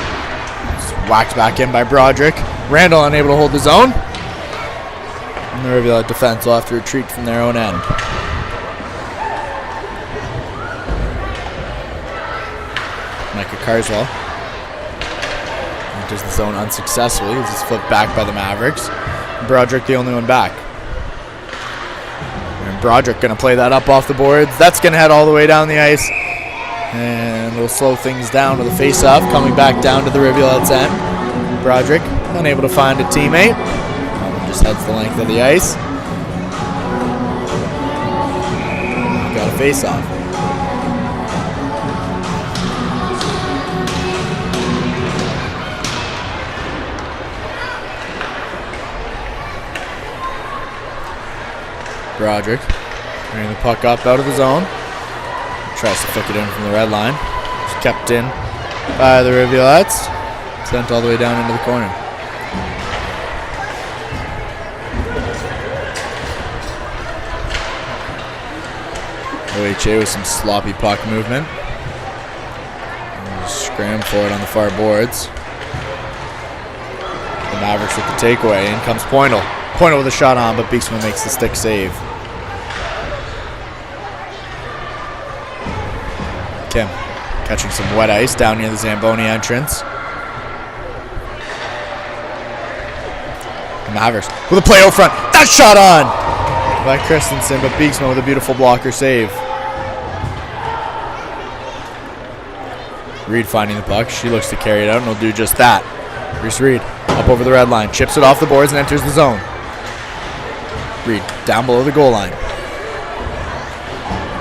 It's whacked back in by Broderick. Randall unable to hold the zone. And the Rivulet defense will have to retreat from their own end. Micah Carswell enters the zone unsuccessfully as it's flipped back by the Mavericks. Broderick the only one back. And Broderick going to play that up off the boards. That's going to head all the way down the ice. And it'll slow things down to the face-off, coming back down to the Rivulet's end. Broderick unable to find a teammate. Just heads the length of the ice. Got a face-off. Broderick bringing the puck up out of the zone. Tries to flick it in from the red line. It's kept in by the Rivulettes. Sent all the way down into the corner. OHA with some sloppy puck movement. Scram for it on the far boards. The Mavericks with the takeaway. In comes Pointle. Pointle with a shot on, but Beeksma makes the stick save. Kim catching some wet ice down near the Zamboni entrance. The Mavericks with a play out front. That shot on by Christensen, but Beeksma with a beautiful blocker save. Reed finding the puck. She looks to carry it out and will do just that. Reese Reed up over the red line. Chips it off the boards and enters the zone. Reed down below the goal line.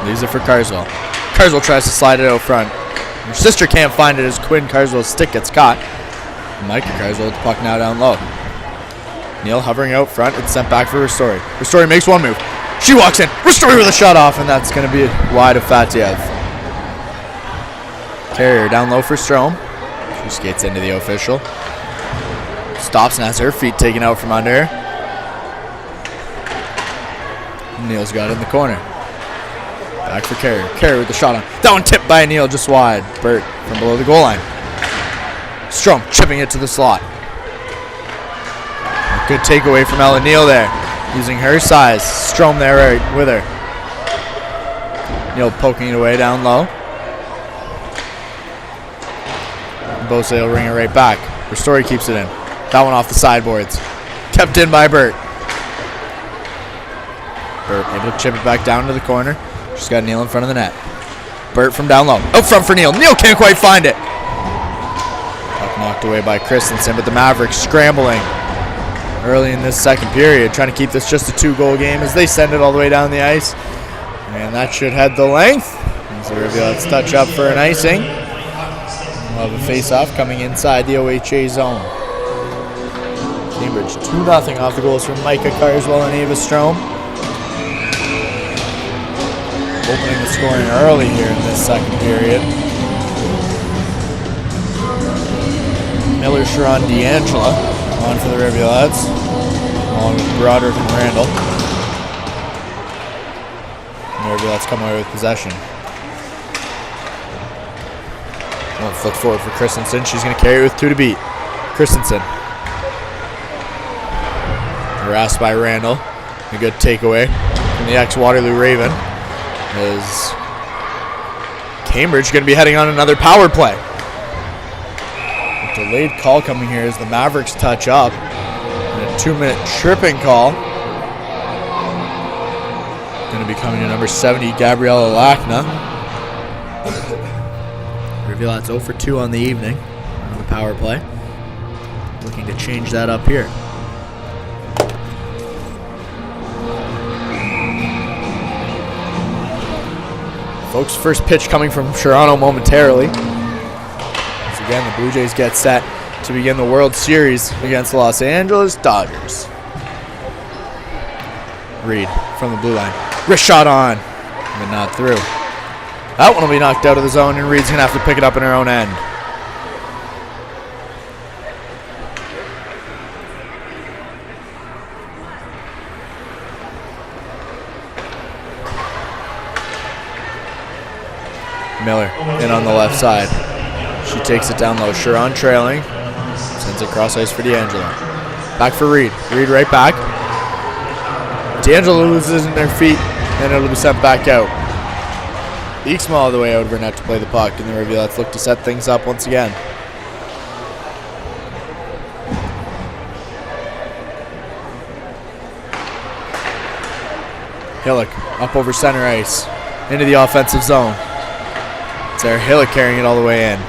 Leaves it for Carswell. Carswell tries to slide it out front. Her sister can't find it as Quinn Carswell's stick gets caught. Micah Carswell with the puck now down low. Neal hovering out front. It's sent back for Ristori. Ristori makes one move. She walks in. Ristori with a shot off, and that's going to be wide of Fatiev. Carrier down low for Strom. She skates into the official. Stops and has her feet taken out from under her. Neal's got it in the corner. Back for Carrier. Carrier with the shot on. That one tipped by Neal just wide. Burt from below the goal line. Strom chipping it to the slot. A good takeaway from Ella Neal there. Using her size. Strom there right with her. Neal poking it away down low. Bose will ring it right back. Ristori keeps it in. That one off the sideboards. Kept in by Burt. Burt able to chip it back down to the corner. She's got Neal in front of the net. Burt from down low. Out front for Neal. Neal can't quite find it. Puck knocked away by Christensen, but the Mavericks scrambling early in this second period, trying to keep this just a 2-goal game as they send it all the way down the ice. And that should head the length. As the Rivulettes touch up for an icing. We'll have a face-off coming inside the OHA zone. Cambridge 2-0 off the goals from Micah Carswell and Ava Strom. Opening the scoring early here in this second period. Miller, Sharon, D'Angela on for the Rivulettes, along with Broderick and Randall. And the Rivulettes come away with possession. One flick forward for Christensen. She's going to carry it with 2 to beat. Christensen. Harassed by Randall. A good takeaway from the ex-Waterloo Raven. Is Cambridge going to be heading on another power play. A delayed call coming here as the Mavericks touch up. And a 2-minute tripping call. Going to be coming to number 70, Gabriella Lachna. Rivulettes 0 for 2 on the evening on the power play. Looking to change that up here. Folks, first pitch coming from Toronto momentarily. Once again, the Blue Jays get set to begin the World Series against the Los Angeles Dodgers. Reed from the blue line. Wrist shot on, but not through. That one will be knocked out of the zone, and Reed's going to have to pick it up in her own end. Miller in on the left side. She takes it down low. Sharon trailing. Sends it cross ice for D'Angelo. Back for Reed. Reed right back. D'Angelo loses in their feet, and it'll be sent back out. Beeksma all the way out of her net to play the puck, and the Rivulettes look to set things up once again. Hillock up over center ice into the offensive zone. Sarah Hillock carrying it all the way in.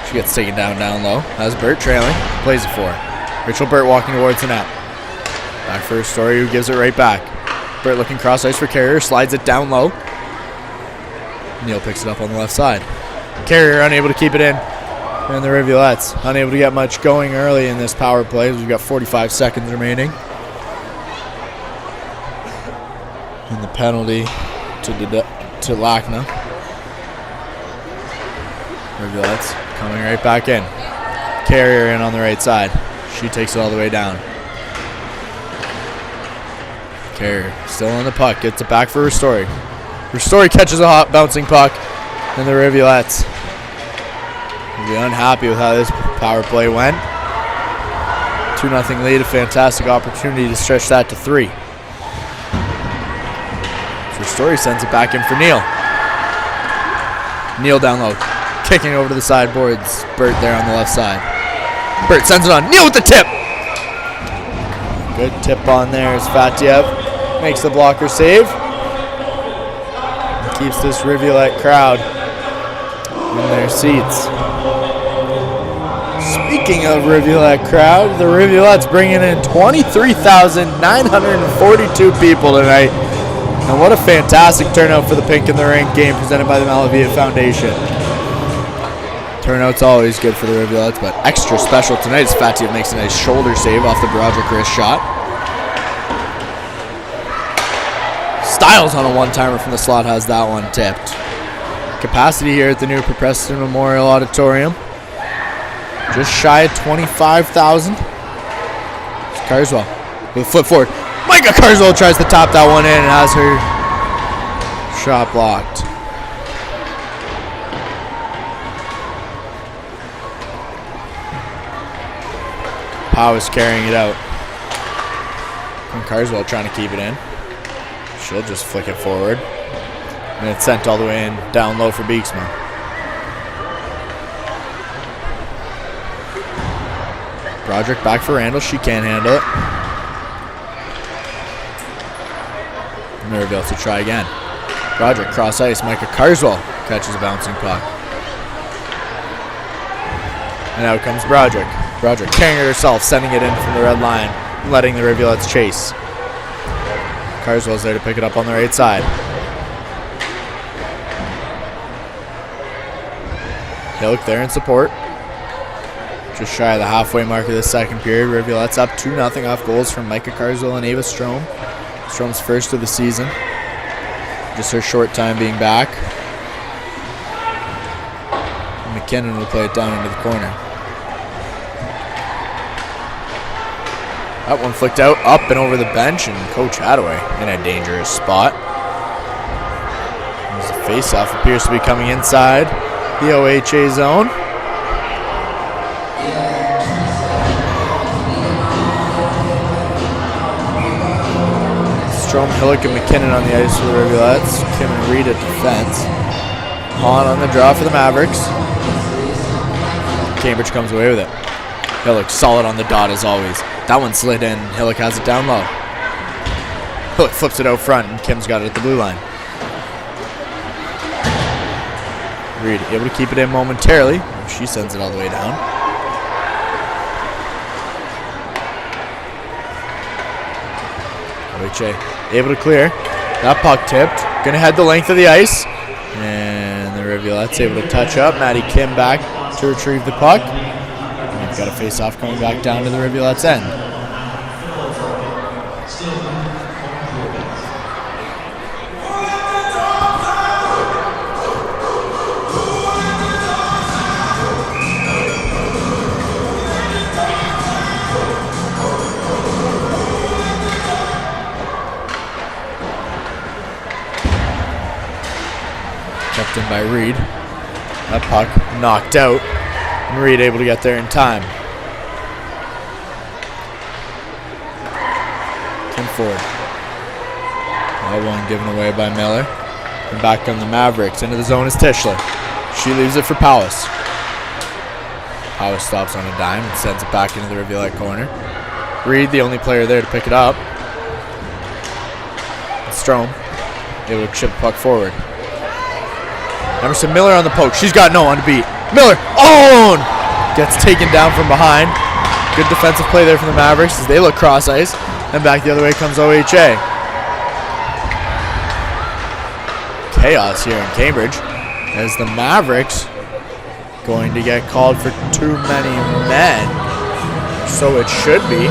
She gets taken down low. Has Burt trailing. Plays it for her. Rachel Burt walking towards the net. Back for Story, who gives it right back. Burt looking cross ice for Carrier. Slides it down low. Neal picks it up on the left side. Carrier unable to keep it in. And the Rivulettes unable to get much going early in this power play. We've got 45 seconds remaining. And the penalty to Lachna. Rivulettes coming right back in. Carrier in on the right side. She takes it all the way down. Carrier still on the puck. Gets it back for Ristori. Ristori catches a hot bouncing puck. And the Rivulettes will be unhappy with how this power play went. 2-0 lead. A fantastic opportunity to stretch that to 3. Ristori sends it back in for Neal. Neal down low. Kicking over to the sideboards. Burt there on the left side. Burt sends it on. Neal with the tip. Good tip on there as Fatiev makes the blocker save. Keeps this Rivulette crowd in their seats. Speaking of Rivulette crowd, the Rivulettes bringing in 23,942 people tonight. And what a fantastic turnout for the Pink in the Rink game presented by the Malavia Foundation. Turnout's always good for the Rivulettes, but extra special tonight as Fatiev makes a nice shoulder save off the Broderick wrist shot. Styles on a one-timer from the slot has that one tipped. Capacity here at the new Preston Memorial Auditorium. Just shy of 25,000. Carswell with a foot forward. Micah Carswell tries to top that one in and has her shot blocked. Powell is carrying it out. And Carswell trying to keep it in. She'll just flick it forward. And it's sent all the way in down low for Beeksma. Broderick back for Randall. She can't handle it. Maryville to try again. Broderick cross ice. Micah Carswell catches a bouncing puck. And out comes Broderick. Broderick carrying it herself, sending it in from the red line, letting the Rivulettes chase. Carswell's there to pick it up on the right side. Hillock there in support. Just shy of the halfway mark of the second period. Rivulettes up 2-0 off goals from Micah Carswell and Ava Strom. Strom's first of the season. Just her short time being back. And McKinnon will play it down into the corner. That one flicked out, up and over the bench, and Coach Hadaway in a dangerous spot. As the face-off appears to be coming inside the OHA zone. Strom, Hillock, and McKinnon on the ice for the Rivulettes. Kim and Reed at defense. Hahn on the draw for the Mavericks. Cambridge comes away with it. Hillock solid on the dot as always. That one slid in. Hillock has it down low. Hillock flips it out front, and Kim's got it at the blue line. Reed able to keep it in momentarily. She sends it all the way down. OHA able to clear. That puck tipped. Gonna head the length of the ice. And the Rivulettes able to touch up. Maddie Kim back to retrieve the puck. And we've got a face-off coming back down to the Rivulettes' end. Kept in by Reed. That puck knocked out. And Reed able to get there in time. Tim Ford. That one given away by Miller. And back on the Mavericks. Into the zone is Tischler. She leaves it for Powis. Powis stops on a dime and sends it back into the Rivulet corner. Reed, the only player there to pick it up. Strome able to chip the puck forward. Emerson Miller on the poke. She's got no one to beat. Miller alone gets taken down from behind. Good defensive play there from the Mavericks as they look cross ice. And back the other way comes OHA. Chaos here in Cambridge as the Mavericks going to get called for too many men. So it should be.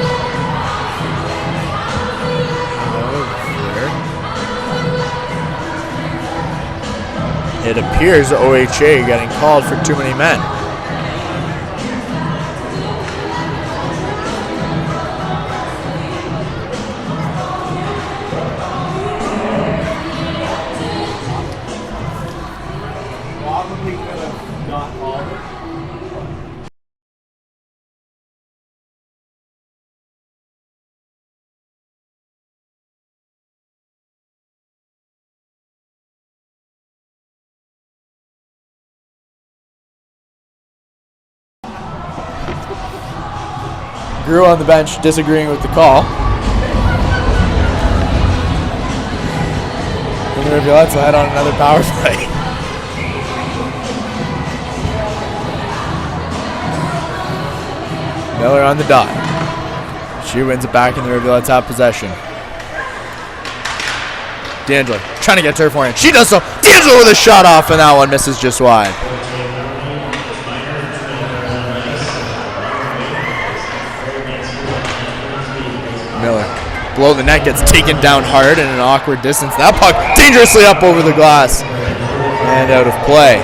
It appears OHA getting called for too many men. Probably could have not called it. Grew on the bench disagreeing with the call. And the Rivulettes will head on another power play. Miller on the dot. She wins it back and the Rivulettes have possession. D'Angelo trying to get to her forehand. She does so. D'Angelo with a shot off and that one misses just wide. Miller below the net gets taken down hard in an awkward distance. That puck dangerously up over the glass and out of play.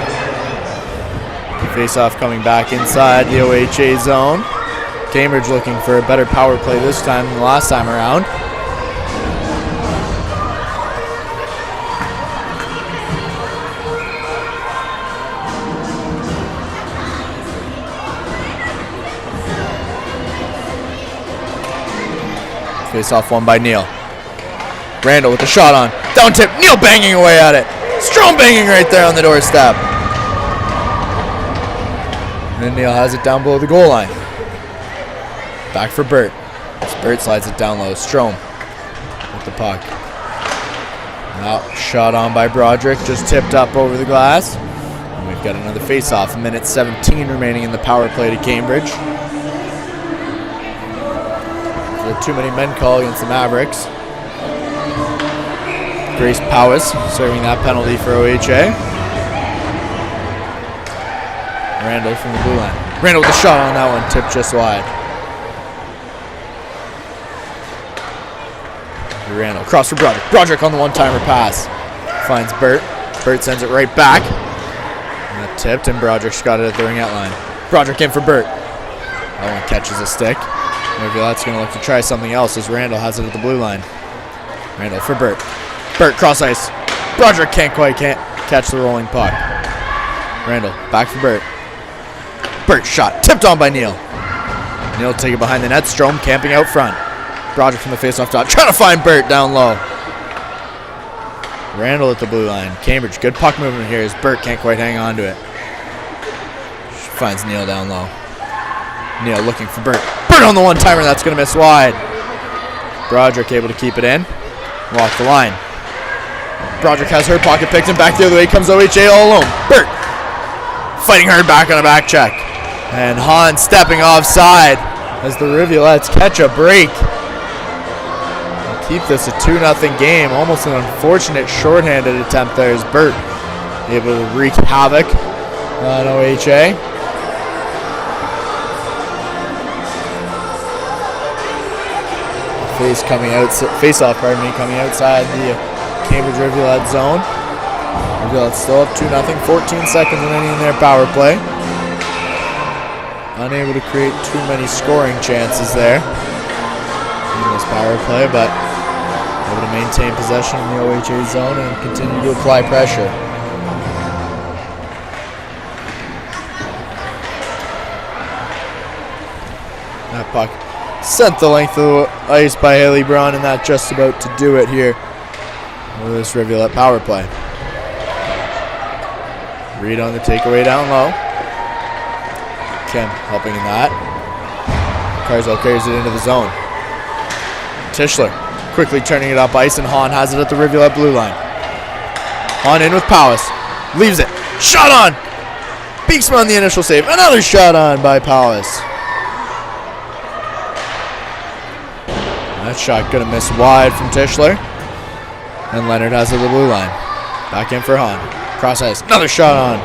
The face-off coming back inside the OHA zone. Cambridge looking for a better power play this time than the last time around. Face-off won by Neal. Randall with the shot on. Down tip. Neal banging away at it. Strome banging right there on the doorstep. And then Neal has it down below the goal line. Back for Burt. Burt slides it down low. Strome with the puck. Now shot on by Broderick. Just tipped up over the glass. And we've got another face-off. 1:17 remaining in the power play to Cambridge. Too many men call against the Mavericks. Grace Powis serving that penalty for OHA. Randall from the blue line. Randall with a shot on that one, tipped just wide. Randall across for Broderick. Broderick on the one-timer pass. Finds Burt. Burt sends it right back. And that tipped, and Broderick's got it at the ringette line. Broderick in for Burt. That one catches a stick. Rivulet's going to look to try something else as Randall has it at the blue line. Randall for Burt. Burt cross ice. Broderick can't catch the rolling puck. Randall back for Burt. Burt shot. Tipped on by Neal. Neal take it behind the net. Strome camping out front. Broderick from the face-off dot. Trying to find Burt down low. Randall at the blue line. Cambridge, good puck movement here as Burt can't quite hang on to it. She finds Neal down low. Neal looking for Burt. Burt on the one-timer, that's going to miss wide. Broderick able to keep it in. Walk the line. Broderick has her pocket picked and back the other way comes OHA all alone. Burt fighting hard back on a back check. And Hahn stepping offside as the Rivulettes catch a break. And keep this a 2-0 game. Almost an unfortunate shorthanded attempt there as Burt able to wreak havoc on OHA. Face-off, coming outside the Cambridge Rivulet zone. Rivulet's still up 2-0, 14 seconds remaining in their power play. Unable to create too many scoring chances there in this power play, but able to maintain possession in the OHA zone and continue to apply pressure. That puck sent the length of the ice by Haley Braun, and that just about to do it here with this Rivulet power play. Reed on the takeaway down low. Kim helping in that. Carswell carries it into the zone. Tischler quickly turning it up ice, and Hahn has it at the Rivulet blue line. Hahn in with Powis. Leaves it. Shot on! Beeksma on the initial save. Another shot on by Powis. That shot gonna miss wide from Tischler. And Leonard has it at the blue line. Back in for Hahn. Cross ice. Another shot on.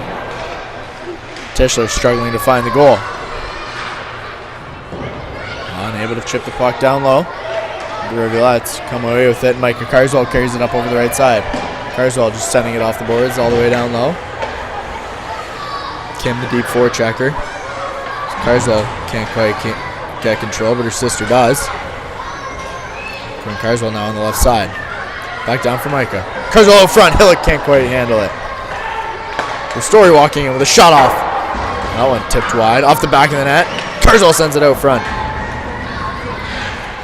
Tischler struggling to find the goal. Unable to chip the puck down low. The Rivulettes come away with it, and Micah Carswell carries it up over the right side. Carswell just sending it off the boards all the way down low. Kim, the deep forechecker. Carswell can't quite get control, but her sister does. Carswell now on the left side. Back down for Micah. Carswell out front. Hillick can't quite handle it. Story walking in with a shot off. That one tipped wide. Off the back of the net. Carswell sends it out front.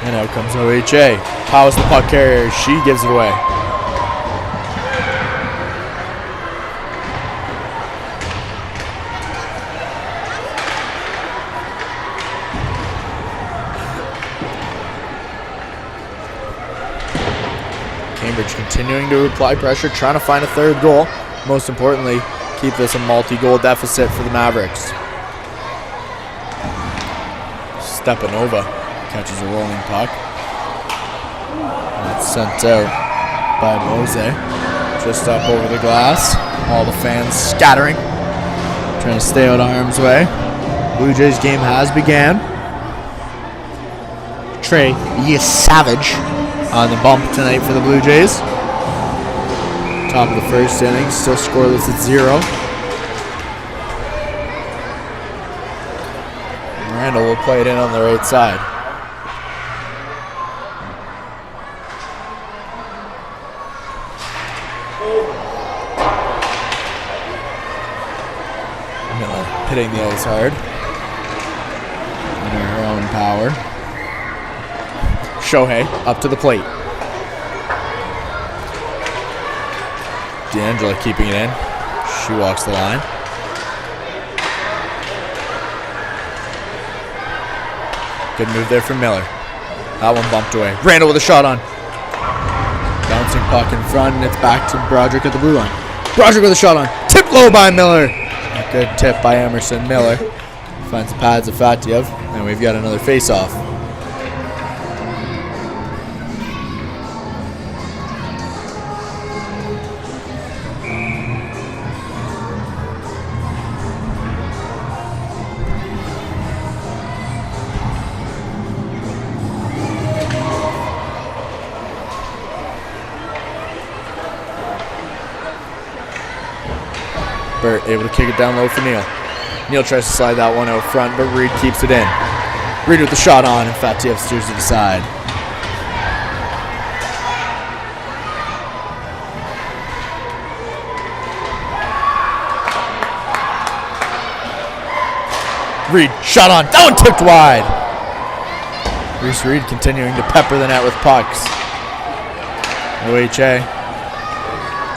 And out comes OHA. Powis the puck carrier. She gives it away. Cambridge continuing to apply pressure, trying to find a third goal. Most importantly, keep this a multi-goal deficit for the Mavericks. Stepanova catches a rolling puck. That's sent out by Mose. Just up over the glass. All the fans scattering, trying to stay out of harm's way. Blue Jays game has began. Trey Savage on the bump tonight for the Blue Jays. Top of the first inning, still scoreless at 0. Randall will play it in on the right side. Miller hitting the ice hard. Under her own power. Shohei up to the plate. D'Angela keeping it in. She walks the line. Good move there from Miller. That one bumped away. Randall with a shot on. Bouncing puck in front, and it's back to Broderick at the blue line. Broderick with a shot on. Tipped low by Miller. A good tip by Emerson. Miller finds the pads of Fatiev, and we've got another face-off. Burt able to kick it down low for Neal. Neal tries to slide that one out front, but Reed keeps it in. Reed with the shot on, and Fatiev steers to the side. Reed, shot on. That one tipped wide. Reese Reed continuing to pepper the net with pucks. OHA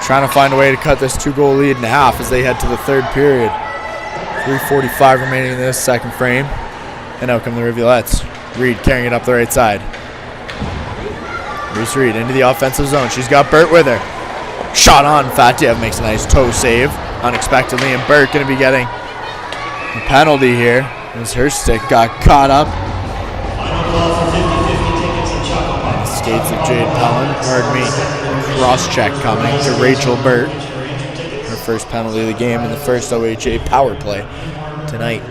trying to find a way to cut this 2-goal lead in half as they head to the third period. 3:45 remaining in this second frame. And out come the Rivulettes. Reed carrying it up the right side. Reese Reed into the offensive zone. She's got Burt with her. Shot on. Fatiev makes a nice toe save unexpectedly, and Burt going to be getting The penalty here as her stick got caught up. Skates of Jade Pellin, cross-check coming to Rachel Burt. Her first penalty of the game in the first OHA power play tonight.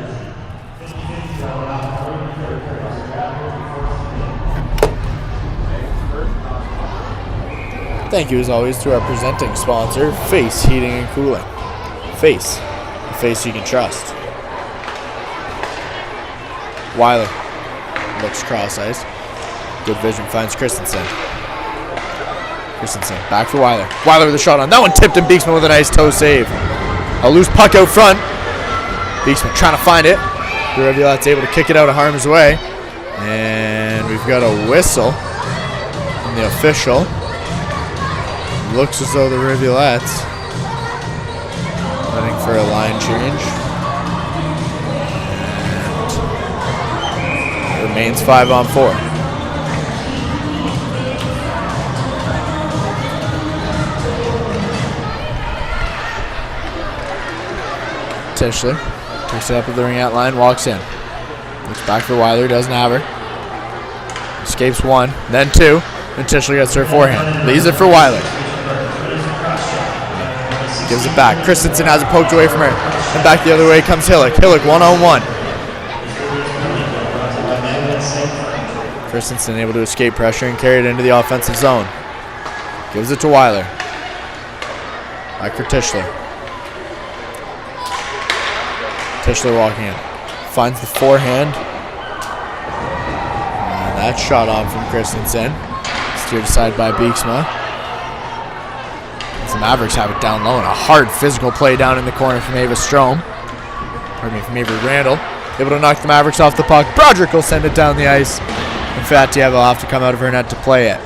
Thank you as always to our presenting sponsor, Face Heating and Cooling. Face, a face you can trust. Weiler looks cross-ice. Good vision, finds Christensen. Christensen back for Weiler. Weiler with a shot on. That one tipped, and Beeksma with a nice toe save. A loose puck out front. Beeksma trying to find it. The Rivulettes able to kick it out of harm's way. And we've got a whistle from the official. Looks as though the Rivulettes heading for a line change. And it remains 5-on-4. Tischler picks it up at the ring out line, walks in. Looks back for Weiler, doesn't have her. Escapes one, then two, and Tischler gets her forehand. Leaves it for Weiler. Gives it back. Christensen has it poked away from her. And back the other way comes Hillock. Hillock 1-on-1. Christensen able to escape pressure and carry it into the offensive zone. Gives it to Weiler. Back for Tischler. Tischler walking in. Finds the forehand. And that shot on from Christensen. Steered aside by Beeksma. The Mavericks have it down low, and a hard physical play down in the corner from Ava Strom. From Avery Randall. Able to knock the Mavericks off the puck. Broderick will send it down the ice. And Fatiev will have to come out of her net to play it.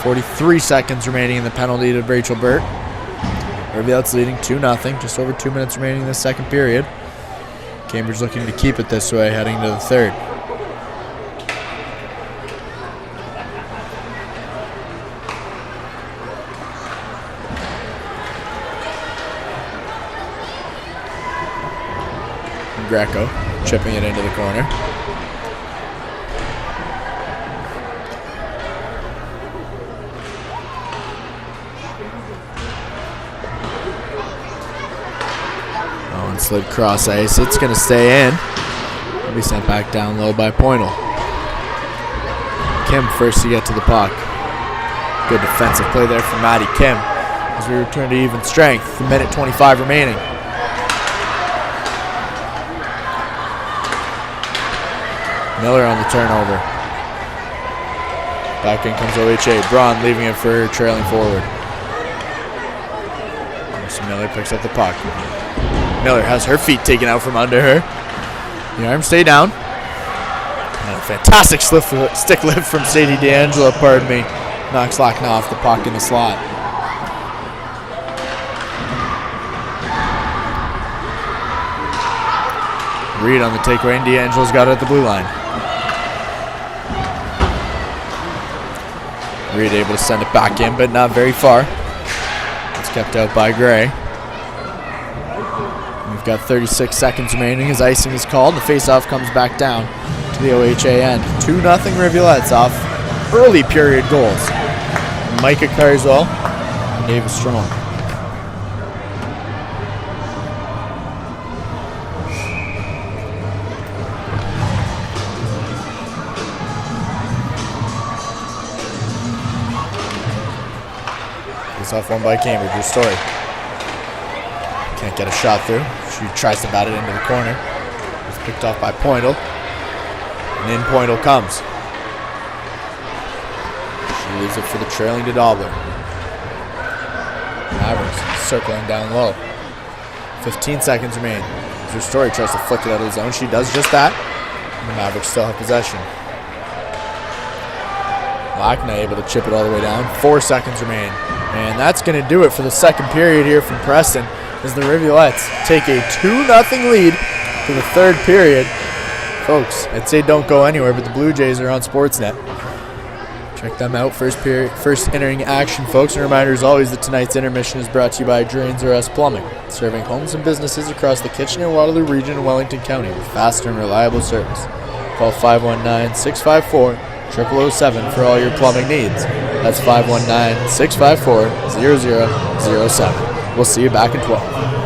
43 seconds remaining in the penalty to Rachel Burt. Rivulettes leading 2-0. Just over 2 minutes remaining in the second period. Cambridge looking to keep it this way heading to the third. Greco chipping it into the corner. Owen slid cross ice. It's going to stay in. It'll be sent back down low by Pointle. Kim first to get to the puck. Good defensive play there from Maddie Kim as we return to even strength. 1:25 remaining. Miller on the turnover. Back in comes OHA. Braun leaving it for her, trailing forward. So Miller picks up the puck. Miller has her feet taken out from under her. The arms stay down. And a fantastic stick lift from Sadie D'Angelo, knocks Lackna off the puck in the slot. Reed on the takeaway, and D'Angelo's got it at the blue line. Reed able to send it back in, but not very far. It's kept out by Gray. We've got 36 seconds remaining as icing is called. The faceoff comes back down to the OHA end. 2-0 Rivulettes off early period goals. Micah Carswell and Davis Strong. Off one by Cambridge. Your story. Can't get a shot through. She tries to bat it into the corner. It's picked off by Pointle. And in Pointle comes. She leaves it for the trailing to Dobler. Mavericks circling down low. 15 seconds remain. Your story tries to flick it out of the zone. She does just that. And the Mavericks still have possession. Lackna able to chip it all the way down. 4 seconds remain. And that's going to do it for the second period here from Preston as the Rivulettes take a 2-0 lead to the third period. Folks, I'd say don't go anywhere, but the Blue Jays are on Sportsnet. Trying Check them out. First entering action, folks. And a reminder, as always, that tonight's intermission is brought to you by Drains R Us Plumbing, serving homes and businesses across the Kitchener-Waterloo region and Wellington County with fast and reliable service. Call 519-654-0007 for all your plumbing needs. That's 519-654-0007. We'll see you back in 12.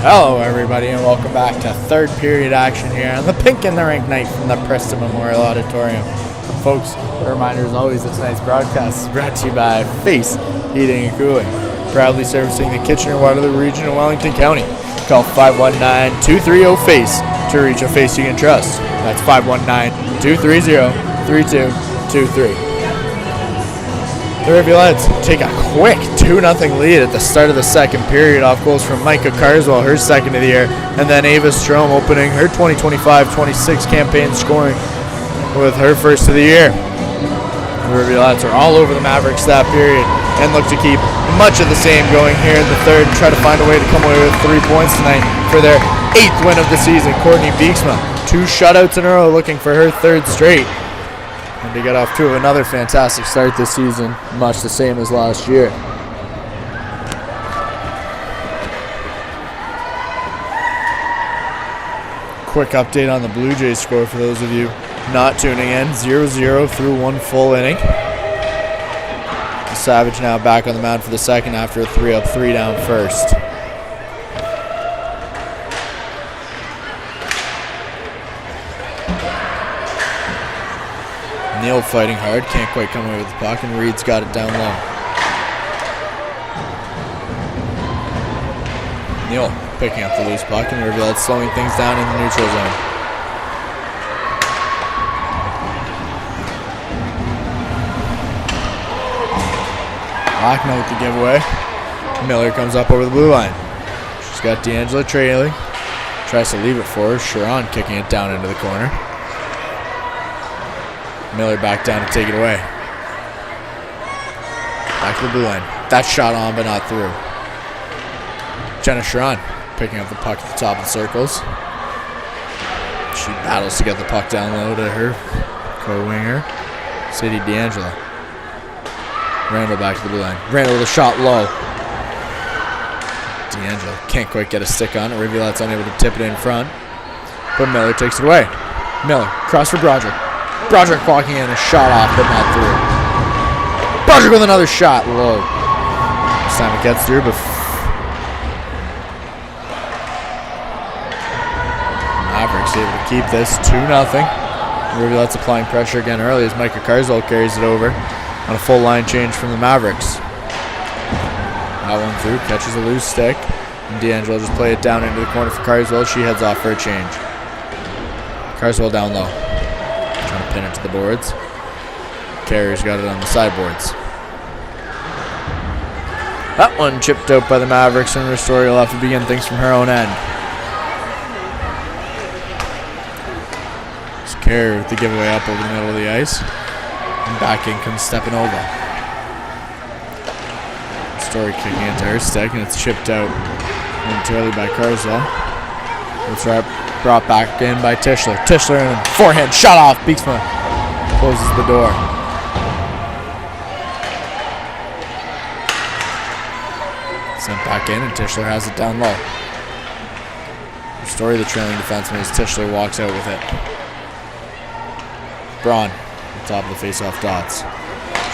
Hello everybody and welcome back to third period action here on the Pink and the Rink night from the Preston Memorial Auditorium. Folks, a reminder as always that tonight's broadcast is brought to you by Face Heating and Cooling, proudly servicing the Kitchener-Waterloo region of Wellington County. Call 519-230-FACE to reach a face you can trust. That's 519-230-3223. The Rivulettes take a quick 2-0 lead at the start of the second period off goals from Micah Carswell, her second of the year, and then Ava Strom opening her 2025-26 campaign scoring with her first of the year. The Rivulettes are all over the Mavericks that period and look to keep much of the same going here in the third and try to find a way to come away with 3 points tonight for their 8th win of the season. Courtney Beeksma, 2 shutouts in a row, looking for her 3rd straight. And to get off to another fantastic start this season, much the same as last year. Quick update on the Blue Jays score for those of you not tuning in. 0-0 through 1 full inning. Savage now back on the mound for the second after a 3-up, 3-down first. Neal fighting hard, can't quite come away with the puck, and Reed's got it down low. Neal picking up the loose puck, and Rivulettes slowing things down in the neutral zone. Blackman with the giveaway. Miller comes up over the blue line. She's got D'Angelo trailing. Tries to leave it for her. Sharon kicking it down into the corner. Miller back down to take it away. Back to the blue line. That shot on, but not through. Jenna Sharon picking up the puck at the top of the circles. She battles to get the puck down low to her co-winger, Sadie D'Angelo. Randall back to the blue line. Randall with a shot low. D'Angelo can't quite get a stick on it. Rivulette's unable to tip it in front, but Miller takes it away. Miller, cross for Broderick. Broderick walking in, a shot off, but not through. Broderick with another shot, low. This time it gets through, but Mavericks able to keep this 2-0. Rivulette's applying pressure again early as Micah Carswell carries it over on a full line change from the Mavericks. That one through, catches a loose stick, and D'Angelo just play it down into the corner for Carswell. She heads off for a change. Carswell down low. Trying to pin it to the boards. Carrier's got it on the sideboards. That one chipped out by the Mavericks, and Ristori will have to begin things from her own end. It's Carrier with the giveaway up over the middle of the ice. And back in comes Stepanova. Ristori kicking into her stick, and it's chipped out momentarily by Carswell. It's brought back in by Tischler. Tischler and forehand shot off. Beeksma closes the door. Sent back in, and Tischler has it down low. Ristori, the trailing defenseman, as Tischler walks out with it. Braun, on top of the face-off dots.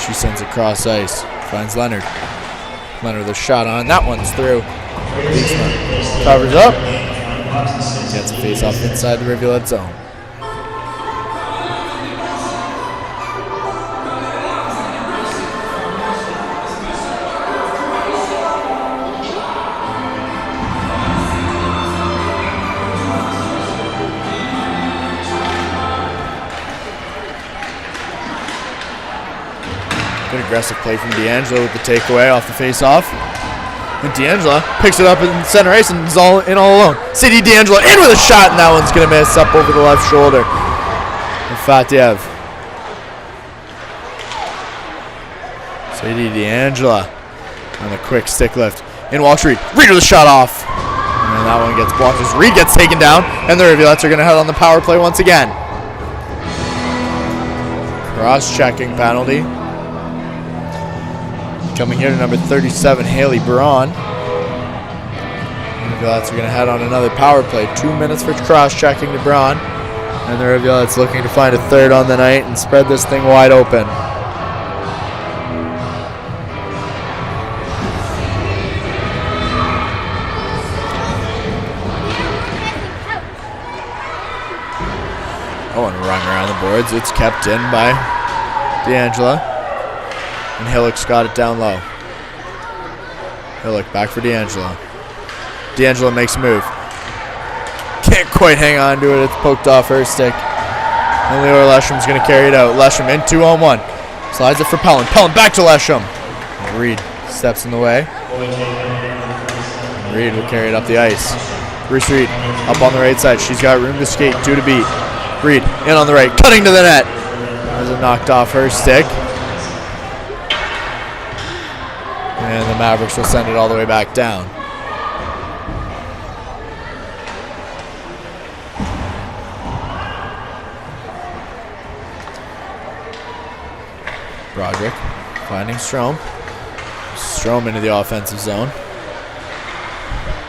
She sends it cross ice. Finds Leonard. Leonard with a shot on. That one's through. Beeksma covers up. Gets a face-off inside the Rivulet zone. Good aggressive play from D'Angelo with the takeaway off the face-off. And D'Angelo picks it up in center ice and is all alone. Sadie D'Angelo in with a shot, and that one's going to miss up over the left shoulder. And Fatiev. Sadie D'Angelo on a quick stick lift. In walks Reed. Reed with a shot off. And that one gets blocked as Reed gets taken down, and the Rivulettes are going to head on the power play once again. Cross-checking penalty. Coming here to number 37, Haley Braun. The Rivulettes are going to head on another power play. 2 minutes for cross-checking to Braun. And the Rivulettes looking to find a third on the night and spread this thing wide open. rung around the boards. It's kept in by D'Angela. And Hillock's got it down low. Hillock back for D'Angelo. D'Angelo makes a move. Can't quite hang on to it. It's poked off her stick. And Leora Lesham's going to carry it out. Lesham in 2-on-1. Slides it for Pellin. Pellin back to Lesham. Reed steps in the way. Reed will carry it up the ice. Reese Reed up on the right side. She's got room to skate. 2 to beat. Reed in on the right. Cutting to the net. As it knocked off her stick. And the Mavericks will send it all the way back down. Broderick finding Strome. Strome into the offensive zone.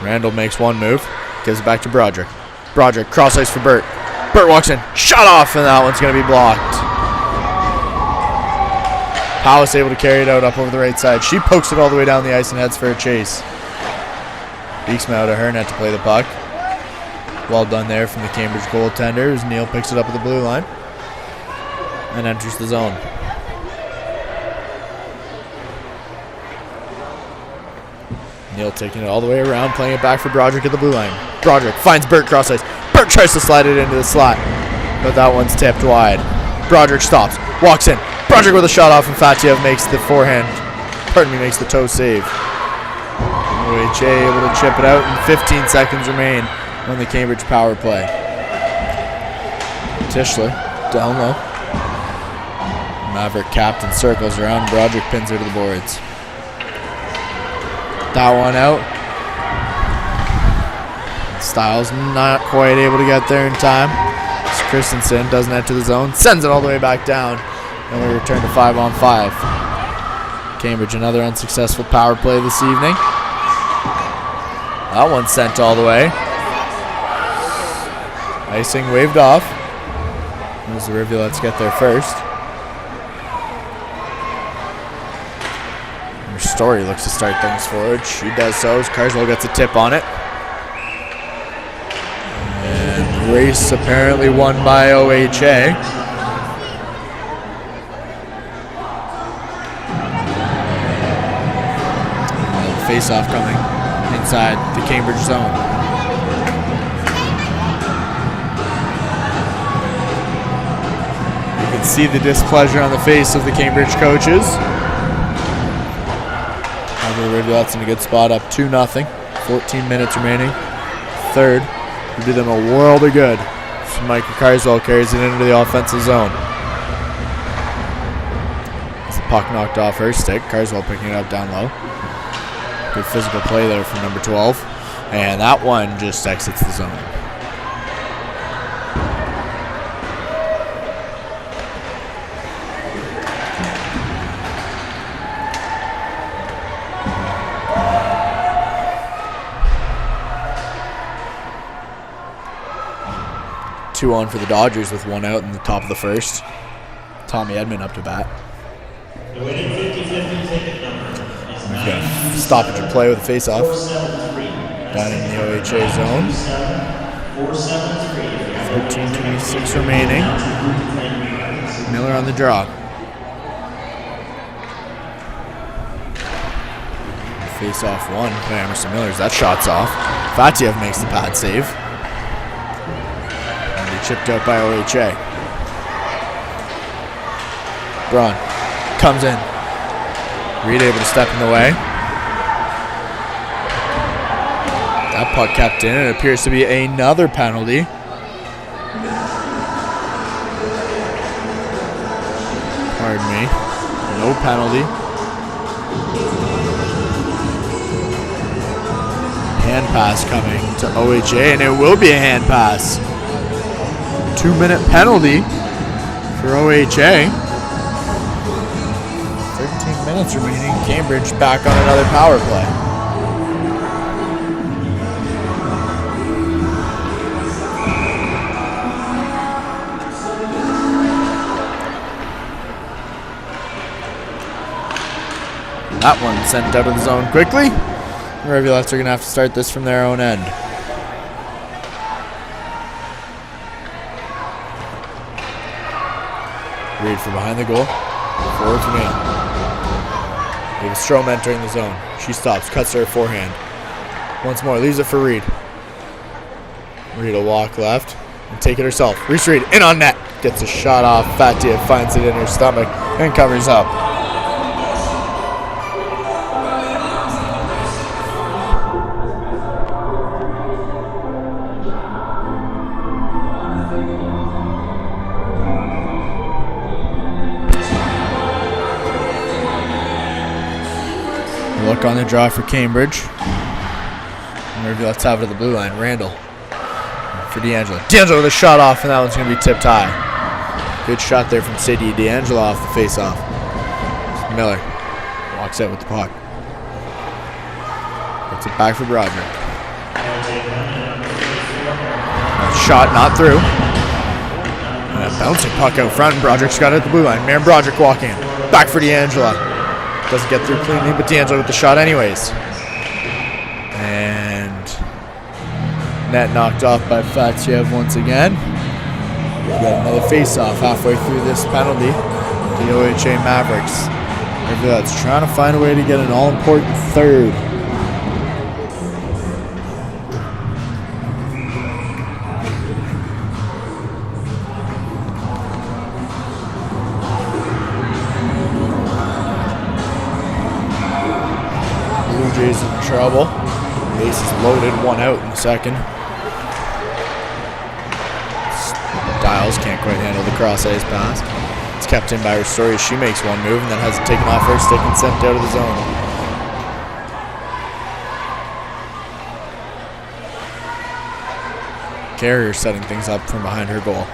Randall makes one move. Gives it back to Broderick. Broderick cross ice for Burt. Burt walks in. Shot off, and that one's going to be blocked. Powis able to carry it out up over the right side. She pokes it all the way down the ice and heads for a chase. Beeksma out of her net to play the puck. Well done there from the Cambridge goaltender as Neal picks it up at the blue line and enters the zone. Neal taking it all the way around, playing it back for Broderick at the blue line. Broderick finds Burt cross ice. Burt tries to slide it into the slot, but that one's tipped wide. Broderick stops, walks in. Broderick with a shot off, and Fatiev makes the makes the toe save. OHA able to chip it out, and 15 seconds remain on the Cambridge power play. Tischler down low. Maverick captain circles around. Broderick pins her to the boards. That one out. Styles not quite able to get there in time. Christensen doesn't enter the zone. Sends it all the way back down. And we return to 5-on-5. Cambridge another unsuccessful power play this evening. That one sent all the way. Icing waved off. As the Rivulettes get there first. Story looks to start things forward. She does so as Carswell gets a tip on it. And race apparently won by OHA. Face-off coming inside the Cambridge zone. You can see the displeasure on the face of the Cambridge coaches. The Rivulettes in a good spot, up 2-0. 14 minutes remaining. Third would do them a world of good. So Michael Carswell carries it into the offensive zone. As the puck knocked off her stick, Carswell picking it up down low. Good physical play there from number 12. And that one just exits the zone. Two on for the Dodgers with one out in the top of the first. Tommy Edmond up to bat. The winning 50-50 ticket number is We've got a stoppage of play with a face-off down in the OHA zone. 13:26 remaining. Miller on the draw. Face-off one by Emerson Millers. That shot's off. Fatiev makes the pad save. Chipped out by OHA. Braun comes in. Reed able to step in the way. That puck kept in. It appears to be another penalty. Pardon me. No penalty. Hand pass coming to OHA, and it will be a hand pass. 2-minute penalty for OHA. 13 minutes remaining. Cambridge back on another power play. That one sent out of the zone quickly. The Rivulettes are going to have to start this from their own end. Reed from behind the goal. Forward to me. We have Strom entering the zone. She stops, cuts her forehand. Once more, leaves it for Reed. Reed will walk left and take it herself. Reese Reed in on net. Gets a shot off. Fatia finds it in her stomach and covers up. Look on the draw for Cambridge. Let's have it at the blue line. Randall for D'Angelo. D'Angelo with a shot off, and that one's going to be tipped high. Good shot there from Sadie D'Angelo off the face-off. Miller walks out with the puck. Puts it back for Broderick. Shot not through. And a bouncing puck out front, and Broderick's got it at the blue line. Maren Broderick walking in. Back for D'Angelo. Doesn't get through cleanly, but D'Angelo with the shot anyways. And net knocked off by Fatiev once again. We got another face-off halfway through this penalty. The OHA Mavericks. Rivulettes trying to find a way to get an all-important third. Blue Jays in trouble. Bases loaded, one out in the second. Dials can't quite handle the cross-ice pass. It's kept in by Ristori. She makes one move and then has it taken off her stick and sent out of the zone. Carrier setting things up from behind her goal.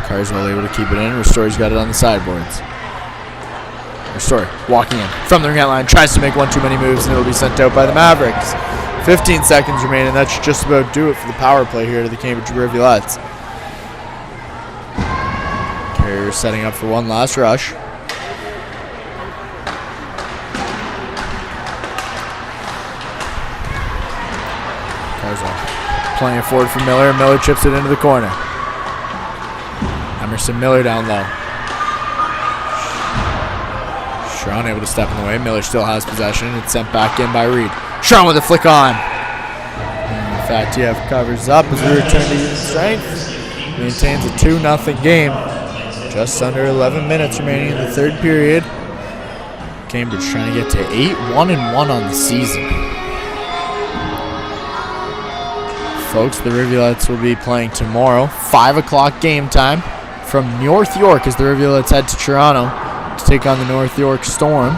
Carswell able to keep it in. Ristori's got it on the sideboards. Ristori walking in from the ring out line, tries to make one too many moves, and it'll be sent out by the Mavericks. 15 seconds remaining. That should just about do it for the power play here to the Cambridge Rivulettes. Carrier setting up for one last rush. Carswell playing it forward for Miller. Miller chips it into the corner. Emerson Miller down low. Sharon able to step in the way. Miller still has possession. It's sent back in by Reed. Sharon with a flick on. And Fatiev covers up as we return to even strength. Maintains a 2-0 game. Just under 11 minutes remaining in the third period. Cambridge trying to get to 8-1-1 on the season. Folks, the Rivulettes will be playing tomorrow. 5 o'clock game time from North York as the Rivulettes head to Toronto to take on the North York Storm.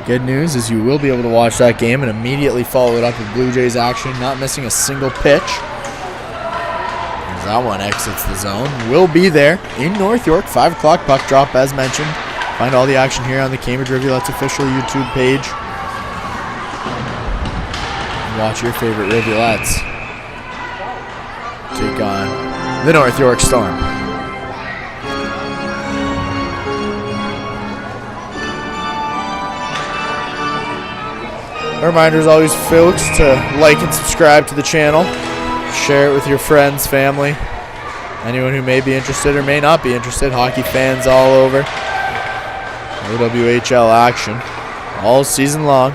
Good news is you will be able to watch that game and immediately follow it up with Blue Jays action, not missing a single pitch. As that one exits the zone. We'll be there in North York, 5 o'clock puck drop as mentioned. Find all the action here on the Cambridge Rivulettes official YouTube page. Watch your favorite Rivulettes take on the North York Storm. A reminder as always, folks, to like and subscribe to the channel. Share it with your friends, family, anyone who may be interested or may not be interested. Hockey fans all over. OWHL action all season long.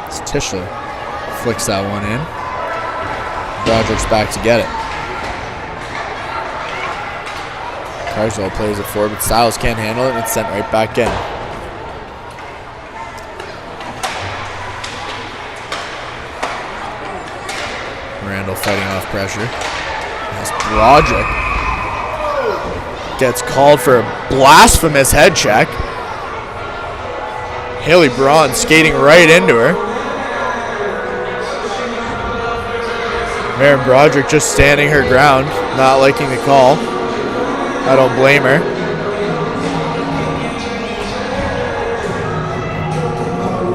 As Tischler flicks that one in. Broderick's back to get it. Carswell plays it forward, but Styles can't handle it, and it's sent right back in. Randall fighting off pressure. As Broderick gets called for a blasphemous head check. Haley Braun skating right into her. Maren Broderick just standing her ground, not liking the call. I don't blame her.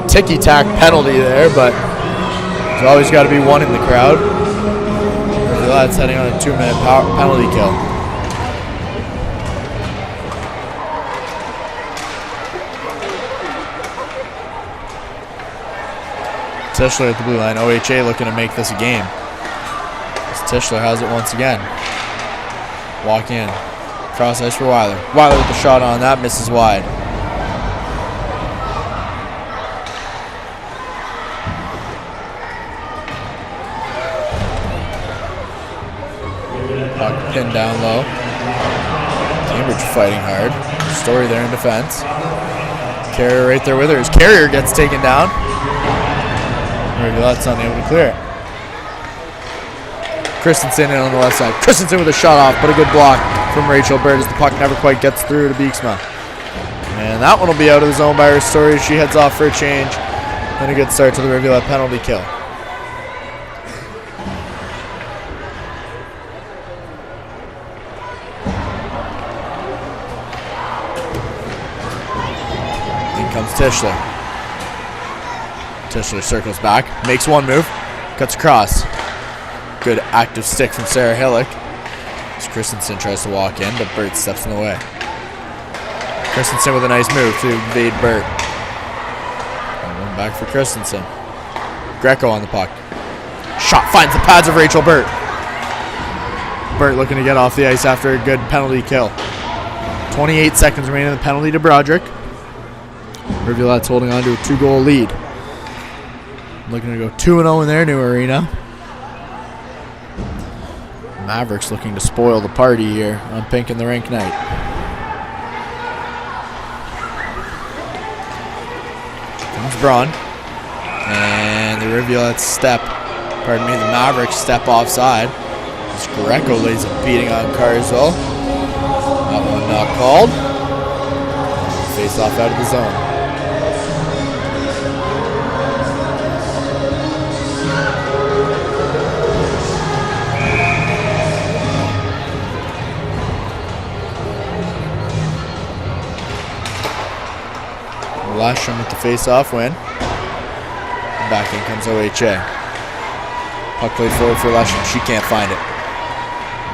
Ticky-tack penalty there, but there's always got to be one in the crowd. Rivulettes heading on a 2-minute penalty kill. Tischler at the blue line. OHA looking to make this a game. Tischler has it once again. Walk in. Cross ice for Weiler. Weiler with the shot on that. Misses wide. Puck pinned down low. Cambridge fighting hard. Story there in defense. Carrier right there with her. His Carrier gets taken down. Rivulette's unable to clear it. Christensen in on the left side. Christensen with a shot off, but a good block from Rachel Bird as the puck never quite gets through to Beeksma. And that one will be out of the zone by her Story. She heads off for a change. And a good start to the Rivulette penalty kill. In comes Tischler. Tischler circles back, makes one move, cuts across. Good active stick from Sarah Hillick. As Christensen tries to walk in, but Burt steps in the way. Christensen with a nice move to evade Burt. One back for Christensen. Greco on the puck. Shot finds the pads of Rachel Burt. Burt looking to get off the ice after a good penalty kill. 28 seconds remaining in the penalty to Broderick. Rivulette's holding on to a 2-goal lead. Looking to go 2-0 in their new arena. Mavericks looking to spoil the party here on Pink in the Rink night. Comes Braun. And the Rivulette's the Mavericks step offside. As Greco lays a beating on Carswell. That one not called. Face off out of the zone. Lasham with the face-off win. Back in comes OHA. Puck played forward for Lasham. She can't find it.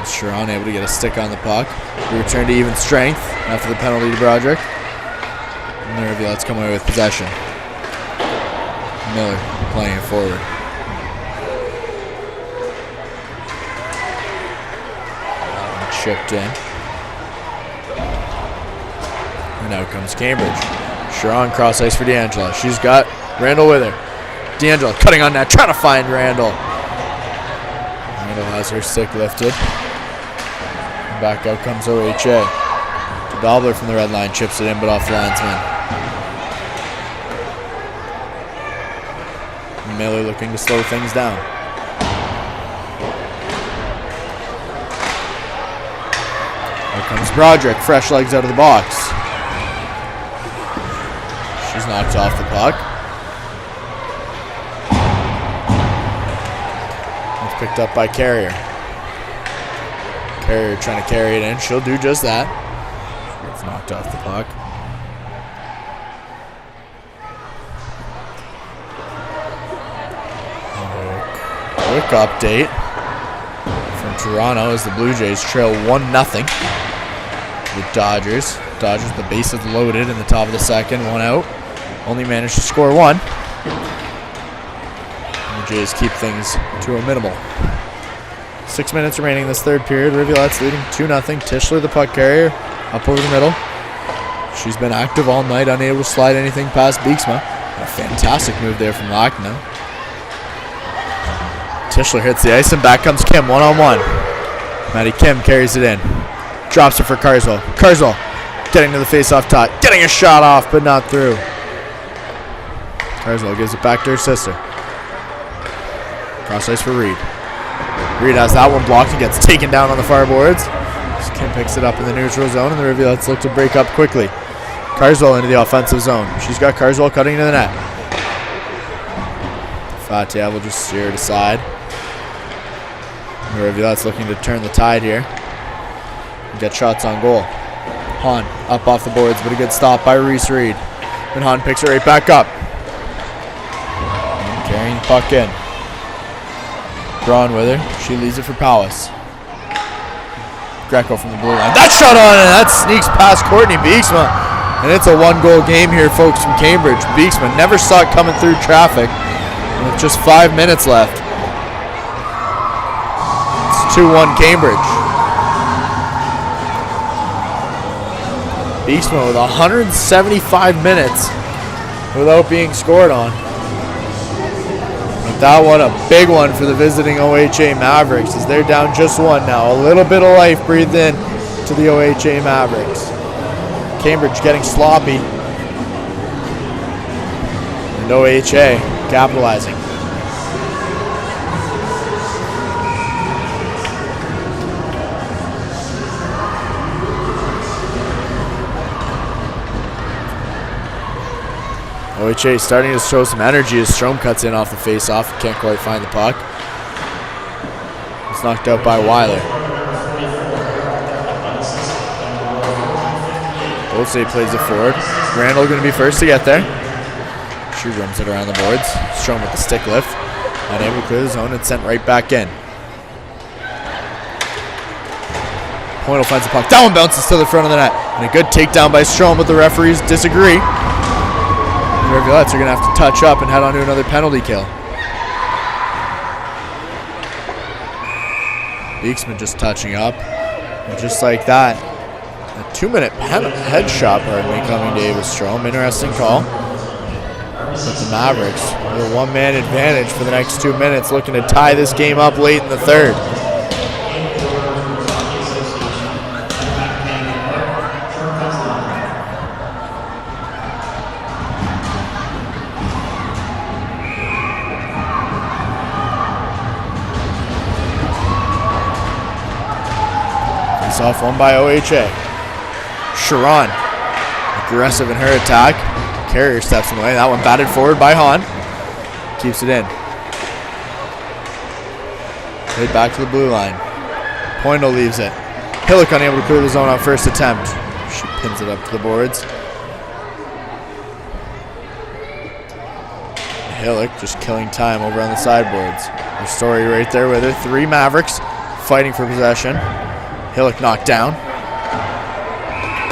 Sharon able to get a stick on the puck. We return to even strength after the penalty to Broderick. And the Rivulettes come away with possession. Miller playing it forward. Chipped in. And out comes Cambridge. Sharon cross ice for D'Angelo. She's got Randall with her. D'Angelo cutting on that, trying to find Randall. Randall has her stick lifted. And back out comes OHA. Dobler from the red line chips it in, but off the linesman. Miller looking to slow things down. Here comes Broderick, fresh legs out of the box. She's knocked off the puck. It's picked up by Carrier. Carrier trying to carry it in. She'll do just that. It's knocked off the puck. Quick update from Toronto as the Blue Jays trail 1-0 with Dodgers. Dodgers, the bases loaded in the top of the second, one out. Only managed to score one. And the Jays keep things to a minimal. 6 minutes remaining in this third period. Rivulette's leading 2-0. Tischler, the puck carrier, up over the middle. She's been active all night, unable to slide anything past Beeksma. A fantastic move there from Lackner. Tischler hits the ice, and back comes Kim, one-on-one. Maddie Kim carries it in. Drops it for Carswell. Carswell getting to the face-off tot. Getting a shot off, but not through. Carswell gives it back to her sister. Cross ice for Reed. Reed has that one blocked and gets taken down on the far boards. Kim picks it up in the neutral zone, and the Rivulettes look to break up quickly. Carswell into the offensive zone. She's got Carswell cutting into the net. Fatia will just steer it aside. The Rivulette's looking to turn the tide here and get shots on goal. Hahn up off the boards, but a good stop by Reese Reed. And Hahn picks it right back up. And carrying the puck in. Braun with her. She leaves it for Powis. Greco from the blue line. That shot on, and that sneaks past Courtney Beeksma. And it's a one-goal game here, folks, from Cambridge. Beeksma never saw it coming through traffic. With just 5 minutes left. It's 2-1 Cambridge. Beeksma with 175 minutes without being scored on. But that one, a big one for the visiting OHA Mavericks, as they're down just one now. A little bit of life breathed in to the OHA Mavericks. Cambridge getting sloppy. And OHA capitalizing. OHA starting to show some energy as Strom cuts in off the face-off. Can't quite find the puck. It's knocked out by Weiler. OHA plays it forward. Randall going to be first to get there. She rums it around the boards. Strom with the stick lift. Unable to clear the zone and sent right back in. Pointle finds the puck. That one bounces to the front of the net. And a good takedown by Strom, but the referees disagree. The Rivulettes are going to have to touch up and head on to another penalty kill. Beeksma just touching up. And just like that, a 2-minute headshot coming David Strom. Interesting call. But the Mavericks with a one-man advantage for the next 2 minutes, looking to tie this game up late in the third. Off one by OHA. Sharon, aggressive in her attack. Carrier steps in the way. That one batted forward by Hahn. Keeps it in. Right back to the blue line. Pointle leaves it. Hillock unable to clear the zone on first attempt. She pins it up to the boards. Hillock just killing time over on the sideboards. Her story right there with her. 3 Mavericks fighting for possession. Hillock knocked down.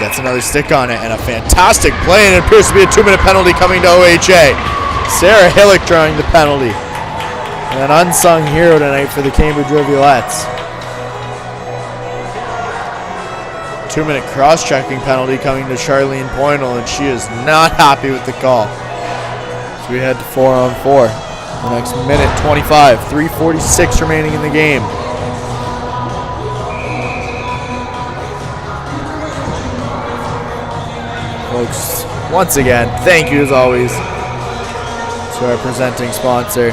Gets another stick on it, and a fantastic play, and it appears to be a 2-minute penalty coming to OHA. Sarah Hillock drawing the penalty. And an unsung hero tonight for the Cambridge Rivulettes. 2-minute cross-checking penalty coming to Charlene Pointle, and she is not happy with the call. So we head to 4-on-4. The next minute 25, 3:46 remaining in the game. Folks, once again, thank you as always to our presenting sponsor,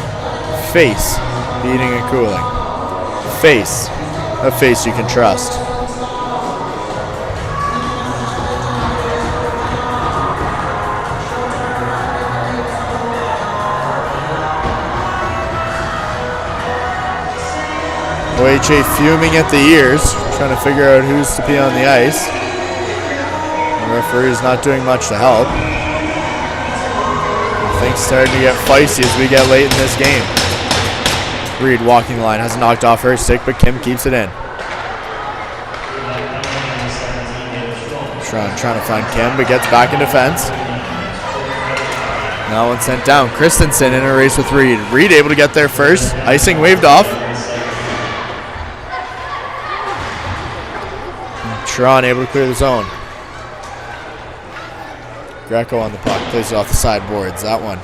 Face Heating and Cooling. Face, a face you can trust. OHA fuming at the ears, trying to figure out who's to be on the ice. The referee is not doing much to help. Things starting to get feisty as we get late in this game. Reed walking the line, has knocked off her stick, but Kim keeps it in. Trying to find Kim, but gets back in defense. Now one sent down. Christensen in a race with Reed. Reed able to get there first. Icing waved off. Sharon able to clear the zone. Greco on the puck, plays it off the sideboards. That one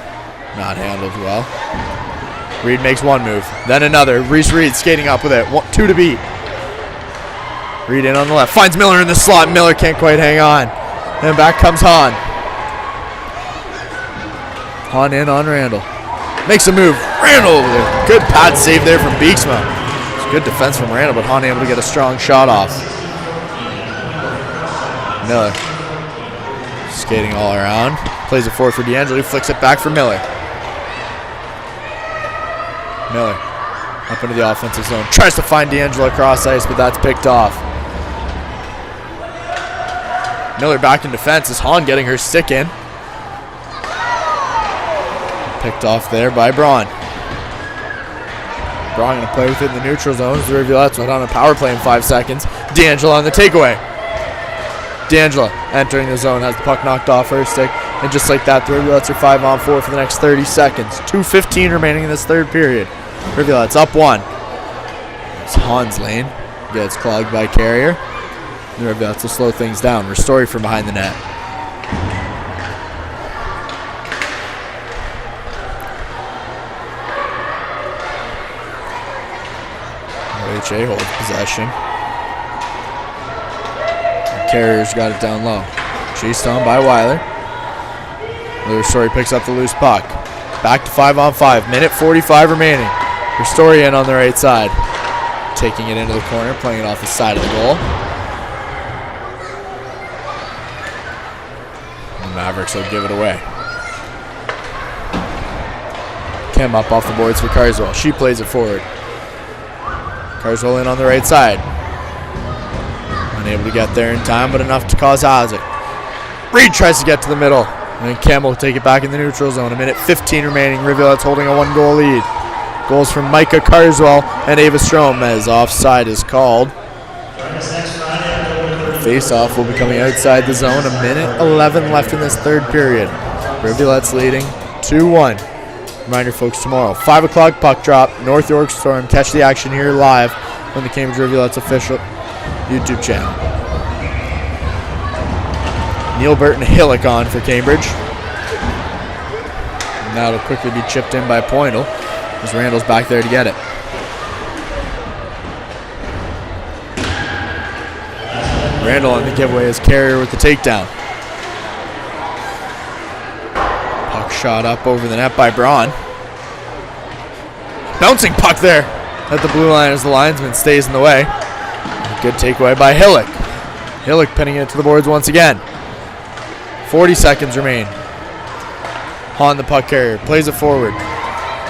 not handled well. Reed makes one move, then another. Reese Reed skating up with it. 2 to beat. Reed in on the left, finds Miller in the slot. Miller can't quite hang on. And back comes Hahn. Hahn in on Randall. Makes a move. Randall with a good pad save there from Beeksma. It's good defense from Randall, but Hahn able to get a strong shot off. Miller skating all around. Plays it forward for D'Angelo. Flicks it back for Miller. Miller up into the offensive zone. Tries to find D'Angelo across ice, but that's picked off. Miller back in defense as Hahn getting her stick in. Picked off there by Braun. Braun going to play with it in the neutral zone. The Rivulettes went on a power play in 5 seconds. D'Angelo on the takeaway. D'Angelo entering the zone, has the puck knocked off her stick. And just like that, the Rivulettes are 5-on-4 for the next 30 seconds. 2:15 remaining in this third period. Rivulettes up 1. It's Hahn's lane. Gets clogged by Carrier. The Rivulettes will slow things down. Ristori from behind the net. OHA holds possession. Carrier's got it down low. Chased on by Weiler. Ristori picks up the loose puck. Back to 5-on-5. Minute 45 remaining. Ristori in on the right side. Taking it into the corner, playing it off the side of the goal. The Mavericks will give it away. Kim up off the boards for Carswell. She plays it forward. Carswell in on the right side. Unable to get there in time, but enough to cause havoc. Reed tries to get to the middle. And then Campbell will take it back in the neutral zone. 1:15 remaining. Rivulettes holding a 1-goal lead. Goals from Micah Carswell and Ava Strom as offside is called. Face-off will be coming outside the zone. 1:11 left in this third period. Rivulettes leading 2-1. Reminder, folks, tomorrow, 5 o'clock puck drop, North York Storm. Catch the action here live on the Cambridge Rivulettes official YouTube channel. Neil Burton Hillock on for Cambridge. And that'll quickly be chipped in by Pointle as Randall's back there to get it. Randall on the giveaway as Carrier with the takedown. Puck shot up over the net by Braun. Bouncing puck there at the blue line as the linesman stays in the way. A good takeaway by Hillock. Hillock pinning it to the boards once again. 40 seconds remain. Hahn, the puck carrier, plays it forward.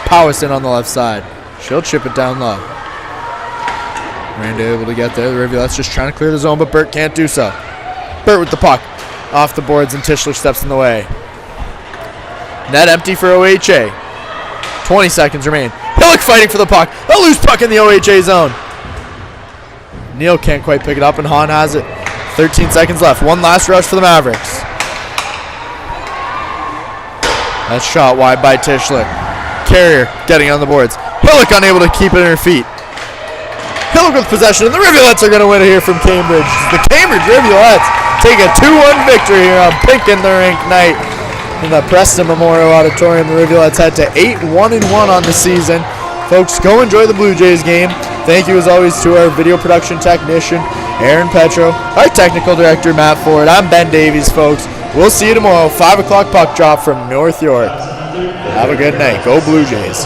Powison on the left side. She'll chip it down low. Randall able to get there. The Rivulettes just trying to clear the zone, but Burt can't do so. Burt with the puck. Off the boards, and Tischler steps in the way. Net empty for OHA. 20 seconds remain. Hillock fighting for the puck. A loose puck in the OHA zone. Neal can't quite pick it up, and Hahn has it. 13 seconds left. One last rush for the Mavericks. That's shot wide by Tischler. Carrier getting on the boards. Hillock unable to keep it in her feet. Hillock with possession, and the Rivulettes are going to win it here from Cambridge. The Cambridge Rivulettes take a 2-1 victory here on Pink in the Rink night in the Preston Memorial Auditorium. The Rivulettes head to 8-1-1 on the season. Folks, go enjoy the Blue Jays game. Thank you as always to our video production technician, Aaron Petro, our technical director, Matt Ford. I'm Ben Davies, folks. We'll see you tomorrow, 5 o'clock puck drop from North York. Have a good night. Go Blue Jays.